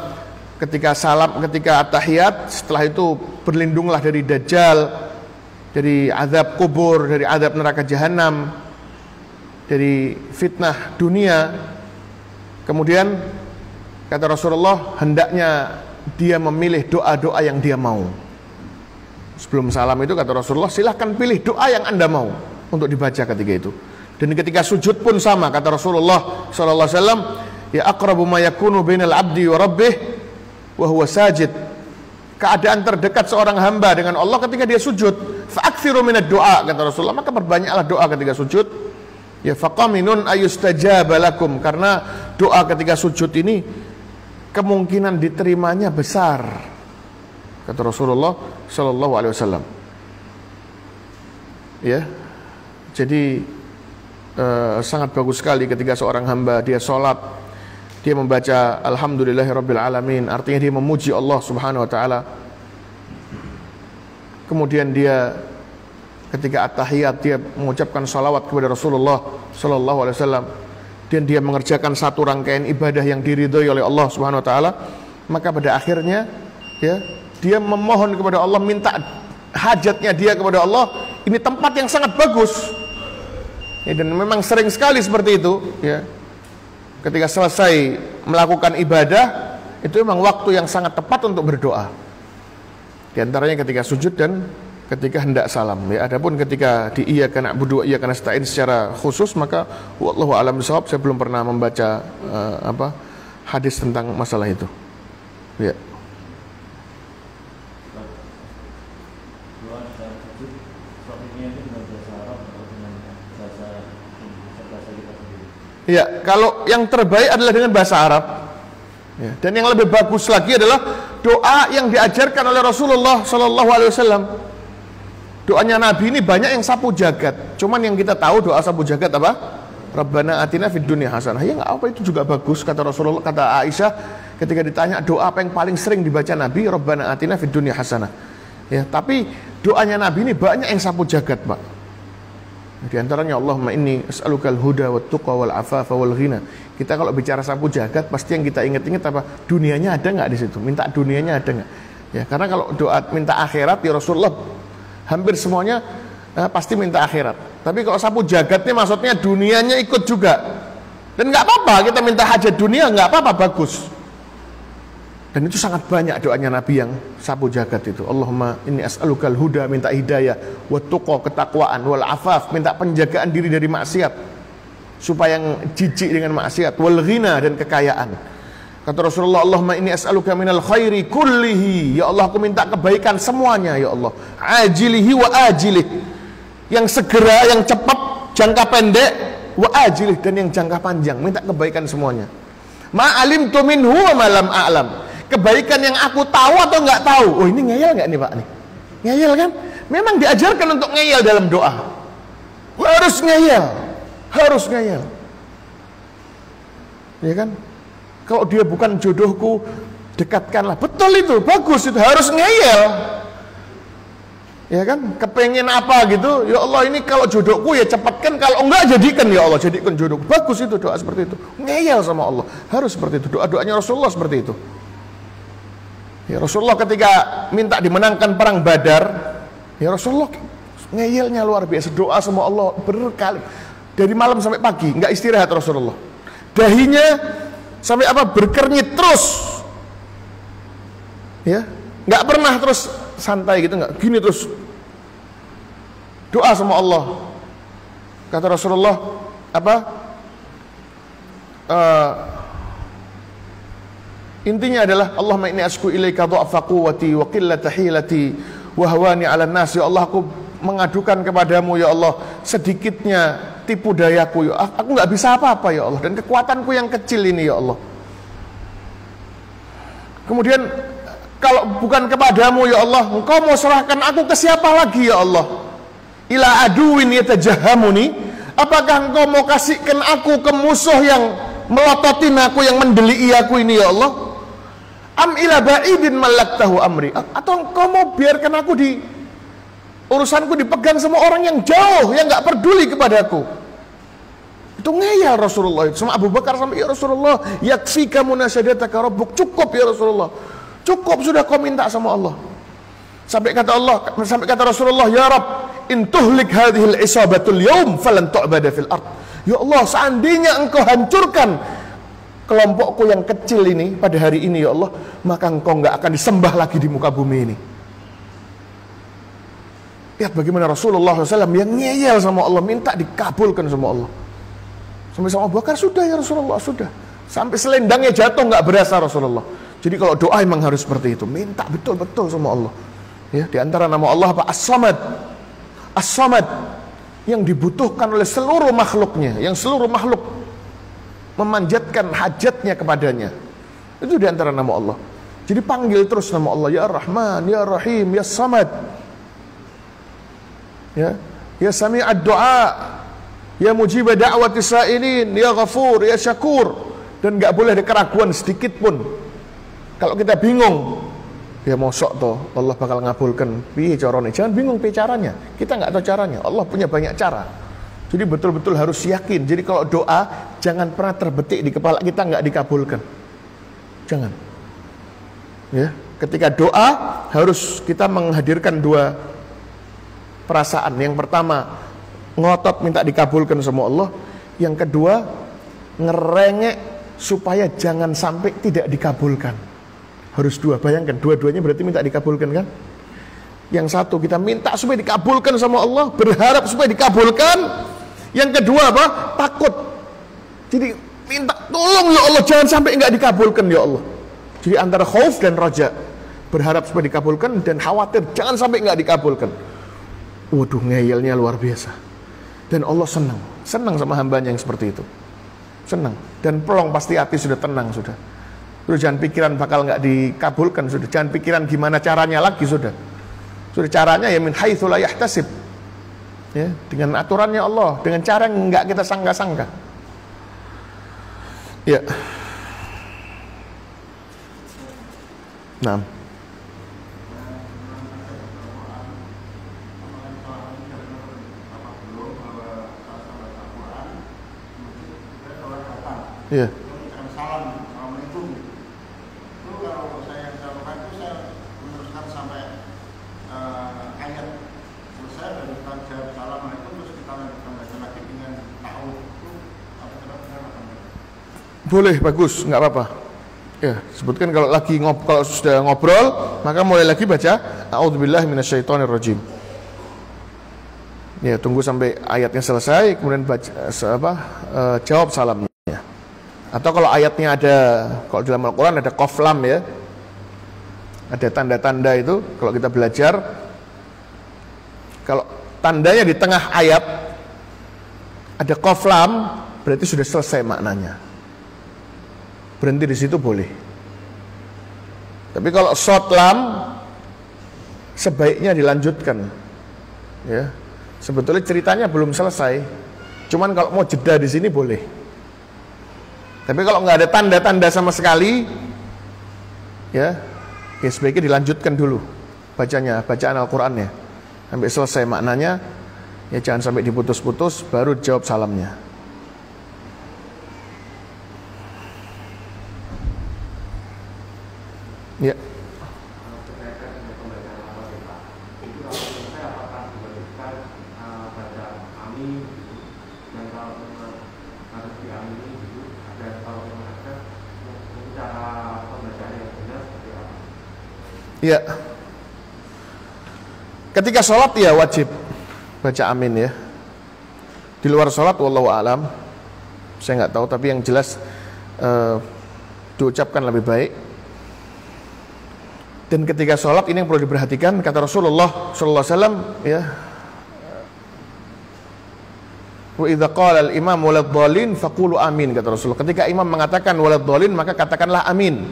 ketika salam, ketika at-tahiyat, setelah itu berlindunglah dari dajjal, dari azab kubur, dari azab neraka jahanam, dari fitnah dunia. Kemudian kata Rasulullah, hendaknya dia memilih doa-doa yang dia mau. Sebelum salam itu kata Rasulullah, silahkan pilih doa yang Anda mau untuk dibaca ketika itu. Dan ketika sujud pun sama, kata Rasulullah sallallahu alaihi wasallam, ya aqrabu ma yakunu bainal abdi wa rabbih wa huwa sajid. Keadaan terdekat seorang hamba dengan Allah ketika dia sujud. Fa'aktsiru minad du'a, kata Rasulullah, maka perbanyaklah doa ketika sujud. Ya faqaminun ayustajaba lakum, karena doa ketika sujud ini kemungkinan diterimanya besar, kata Rasulullah sallallahu alaihi wasallam. Ya. Jadi sangat bagus sekali ketika seorang hamba dia sholat, dia membaca alhamdulillahirabbil alamin, artinya dia memuji Allah Subhanahu wa taala. Kemudian dia ketika at-tahiyat dia mengucapkan salawat kepada Rasulullah sallallahu alaihi wasallam, dan dia mengerjakan satu rangkaian ibadah yang diridhoi oleh Allah Subhanahu wa taala, maka pada akhirnya ya dia memohon kepada Allah, minta hajatnya dia kepada Allah. Ini tempat yang sangat bagus. Ya, dan memang sering sekali seperti itu ya. Ketika selesai melakukan ibadah, itu memang waktu yang sangat tepat untuk berdoa. Di antaranya ketika sujud dan ketika hendak salam. Ya, adapun ketika di iyyaka na'budu wa iyyaka nasta'in secara khusus, maka wallahu a'lam bishawab, saya belum pernah membaca hadis tentang masalah itu. Ya. Ya, kalau yang terbaik adalah dengan bahasa Arab. Ya, dan yang lebih bagus lagi adalah doa yang diajarkan oleh Rasulullah sallallahu alaihi wasallam. Doanya Nabi ini banyak yang sapu jagat. Cuman yang kita tahu doa sapu jagat apa? Rabbana atina fid dunya hasanah. Ya enggak apa, itu juga bagus, kata Rasulullah, kata Aisyah ketika ditanya doa apa yang paling sering dibaca Nabi, Rabbana atina fid dunya hasanah. Ya, tapi doanya Nabi ini banyak yang sapu jagat, Pak. Di antaranya Allahumma inni as'alukal huda wat tuqa wal afafa wal ghina. Kita kalau bicara sapu jagat pasti yang kita ingat-ingat apa? Dunianya ada enggak di situ? Minta dunianya ada enggak? Ya, karena kalau doa minta akhirat ya Rasulullah hampir semuanya pasti minta akhirat. Tapi kalau sapu jagat ini maksudnya dunianya ikut juga. Dan nggak apa-apa kita minta hajat dunia, nggak apa-apa, bagus. Dan itu sangat banyak doanya Nabi yang sapu jagat itu. Allahumma inni as'alukal huda, minta hidayah, wa tuqa, ketakwaan, wal afaf, minta penjagaan diri dari maksiat supaya yang jijik dengan maksiat, wal ghina, dan kekayaan. Kata Rasulullah, Allahumma inni as'aluka minal khairi kullihi, ya Allah aku minta kebaikan semuanya ya Allah, ajilihi wa ajilih, yang segera, yang cepat, jangka pendek, wa ajilih, dan yang jangka panjang, minta kebaikan semuanya. Ma'alimtu minhu wa ma lam a'lam, kebaikan yang aku tahu atau nggak tahu. Oh, ini ngeyel nggak nih Pak nih? Ngeyel kan? Memang diajarkan untuk ngeyel dalam doa. Harus ngeyel, harus ngeyel. Ya kan? Kalau dia bukan jodohku, dekatkanlah. Betul itu, bagus itu, harus ngeyel. Ya kan? Kepengen apa gitu? Ya Allah, ini kalau jodohku ya cepatkan, kalau enggak jadikan ya Allah, jadikan jodohku. Bagus itu doa seperti itu. Ngeyel sama Allah. Harus seperti itu. Doa-doanya Rasulullah seperti itu. Ya, Rasulullah ketika minta dimenangkan perang Badar, ya Rasulullah ngeyelnya luar biasa, doa sama Allah berkali. dari malam sampai pagi, nggak istirahat Rasulullah. Dahinya sampai apa, berkernyit terus, ya, nggak pernah terus santai gitu, nggak gini terus. Doa sama Allah. Kata Rasulullah apa? Intinya adalah Allahumma inni asku ilaika dha'fa quwwati wa qillata hilati wa hawani 'alan nas. Ya Allah, aku mengadukan kepadamu ya Allah sedikitnya tipu dayaku ya. Aku nggak bisa apa-apa ya Allah, dan kekuatanku yang kecil ini ya Allah. Kemudian kalau bukan kepadamu ya Allah, Engkau mau serahkan aku ke siapa lagi ya Allah? Ila aduwin yatajahamuni. Apakah Engkau mau kasihkan aku ke musuh yang melototin aku, yang mendelii aku ini ya Allah? Am ila ba'idin malaktahu amri. Atau Engkau mau biarkan aku urusanku dipegang sama orang yang jauh, yang nggak peduli kepadaku? Itu ngeyel Rasulullah itu sama Abu Bakar, sampai ya Rasulullah, yakfika munasyadataka rabbuk, cukup ya Rasulullah, cukup sudah kau minta sama Allah. Sampai kata Rasulullah, ya Rabb, in tuhlik hadhil isabatul yaum falan tu'bada fil ard. Ya Allah, seandainya Engkau hancurkan kelompokku yang kecil ini pada hari ini ya Allah, maka Engkau nggak akan disembah lagi di muka bumi ini. Lihat bagaimana Rasulullah SAW yang ngeyel sama Allah, minta dikabulkan sama Allah. Sampai sama Abu Bakar, sudah ya Rasulullah, sudah. Sampai selendangnya jatuh nggak berasa Rasulullah. Jadi kalau doa memang harus seperti itu, minta betul-betul sama Allah. Ya, di antara nama Allah apa? As-Samad. As-Samad yang dibutuhkan oleh seluruh makhluknya, yang seluruh makhluk memanjatkan hajatnya kepadanya. Itu di antara nama Allah. Jadi panggil terus nama Allah, ya Rahman, ya Rahim, ya Samad. Ya Sami'ad du'a, ya Mujib da'wati sa'ilin, ya Ghafur, ya Syakur. Dan nggak boleh ada keraguan sedikit pun. Kalau kita bingung, ya mosok toh Allah bakal ngabulkan piye carane. Jangan bingung piye caranya. Kita nggak tahu caranya. Allah punya banyak cara. Jadi betul-betul harus yakin. Jadi kalau doa jangan pernah terbetik di kepala kita nggak dikabulkan. Jangan. Ya, ketika doa harus kita menghadirkan dua perasaan. Yang pertama, ngotot minta dikabulkan sama Allah. Yang kedua, ngerengek supaya jangan sampai tidak dikabulkan. Harus dua, bayangkan dua-duanya berarti minta dikabulkan kan? Yang satu kita minta supaya dikabulkan sama Allah, berharap supaya dikabulkan. Yang kedua apa? Takut. Jadi minta tolong ya Allah, jangan sampai enggak dikabulkan ya Allah. Jadi antara khauf dan raja, berharap supaya dikabulkan dan khawatir jangan sampai enggak dikabulkan. Waduh, ngeyelnya luar biasa. Dan Allah senang sama hambanya yang seperti itu. Senang. Dan pelong pasti hati sudah tenang sudah. Terus jangan pikiran bakal nggak dikabulkan sudah. Jangan pikiran gimana caranya lagi sudah. Sudah caranya ya min haitsu la yahtasib. Ya, dengan aturannya Allah, dengan cara yang nggak kita sangka-sangka. Ya. Nah. Iya. Boleh, bagus, nggak apa-apa. Ya, sebutkan kalau lagi kalau sudah ngobrol, maka mulai lagi baca a'udzubillahi minasyaitonirrajim. Ya, tunggu sampai ayatnya selesai, kemudian baca jawab salamnya. Atau kalau ayatnya ada, kalau dalam Al-Quran ada qaf lam ya, ada tanda-tanda itu. Kalau kita belajar, kalau tandanya di tengah ayat ada qaf lam, berarti sudah selesai maknanya. Berhenti di situ boleh. Tapi kalau short lam, sebaiknya dilanjutkan. Ya, sebetulnya ceritanya belum selesai. Cuman kalau mau jeda di sini boleh. Tapi kalau nggak ada tanda-tanda sama sekali, ya sebaiknya dilanjutkan dulu bacaan Al-Qurannya sampai selesai maknanya. Ya jangan sampai diputus-putus, baru jawab salamnya. Ya. Ya. Ketika sholat ya wajib baca amin ya. Di luar sholat wallahu alam, saya nggak tahu, tapi yang jelas diucapkan lebih baik. Dan ketika sholat ini yang perlu diperhatikan, kata Rasulullah sallallahu alaihi wasallam ya, wa idza qala al-imam waladhdallin faqulu amin, kata Rasulullah. Ketika imam mengatakan waladhdallin, maka katakanlah amin.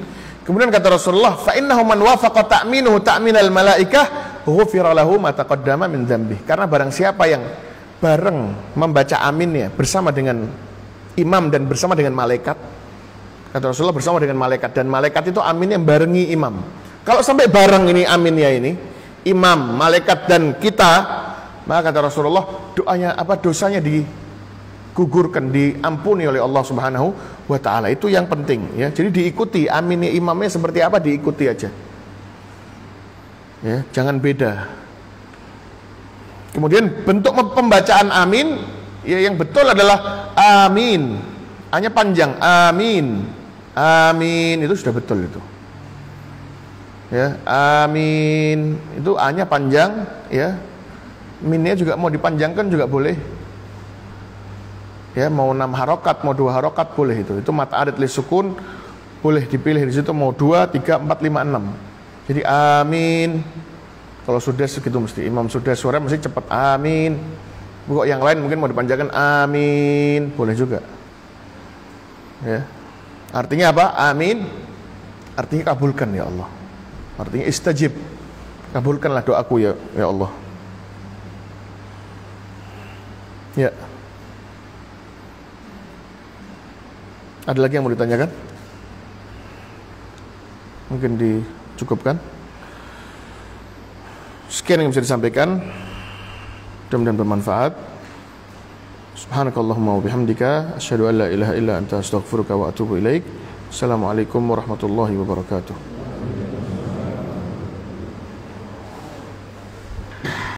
Kemudian kata Rasulullah, fa innahu man wafaqa ta'minuhu ta'minal malaikah ghufira lahu ma taqaddama min dzambi. Karena barang siapa yang bareng membaca aminnya bersama dengan imam dan bersama dengan malaikat, kata Rasulullah, bersama dengan malaikat, dan malaikat itu amin yang barengi imam. Kalau sampai bareng ini aminnya ini, imam, malaikat dan kita, maka kata Rasulullah, dosanya digugurkan, diampuni oleh Allah Subhanahu wa taala. Itu yang penting ya. Jadi diikuti aminnya imamnya seperti apa, diikuti aja. Ya, jangan beda. Kemudian bentuk pembacaan amin ya, yang betul adalah amin. Hanya panjang amin. Amin itu sudah betul itu. Ya, amin itu hanya panjang ya. Minnya juga mau dipanjangkan juga boleh. Ya, mau 6 harokat, mau 2 harokat boleh itu. Itu mata adat li sukun boleh dipilih di situ, mau 2, 3, 4, 5, 6. Jadi amin. Kalau sudah segitu mesti imam sudah suara mesti cepat amin. Bukan yang lain mungkin mau dipanjangkan amin, boleh juga. Ya. Artinya apa? Amin. Artinya kabulkan ya Allah. Artinya istajib. Kabulkanlah doaku ya Allah. Ya. Ada lagi yang mau ditanyakan? Mungkin dicukupkan. Sekian yang bisa disampaikan. Mudah-mudahan bermanfaat. Subhanakallahumma wa bihamdika asyhadu an la ilaha illa anta astaghfiruka wa atubu ilaik. Assalamualaikum warahmatullahi wabarakatuh.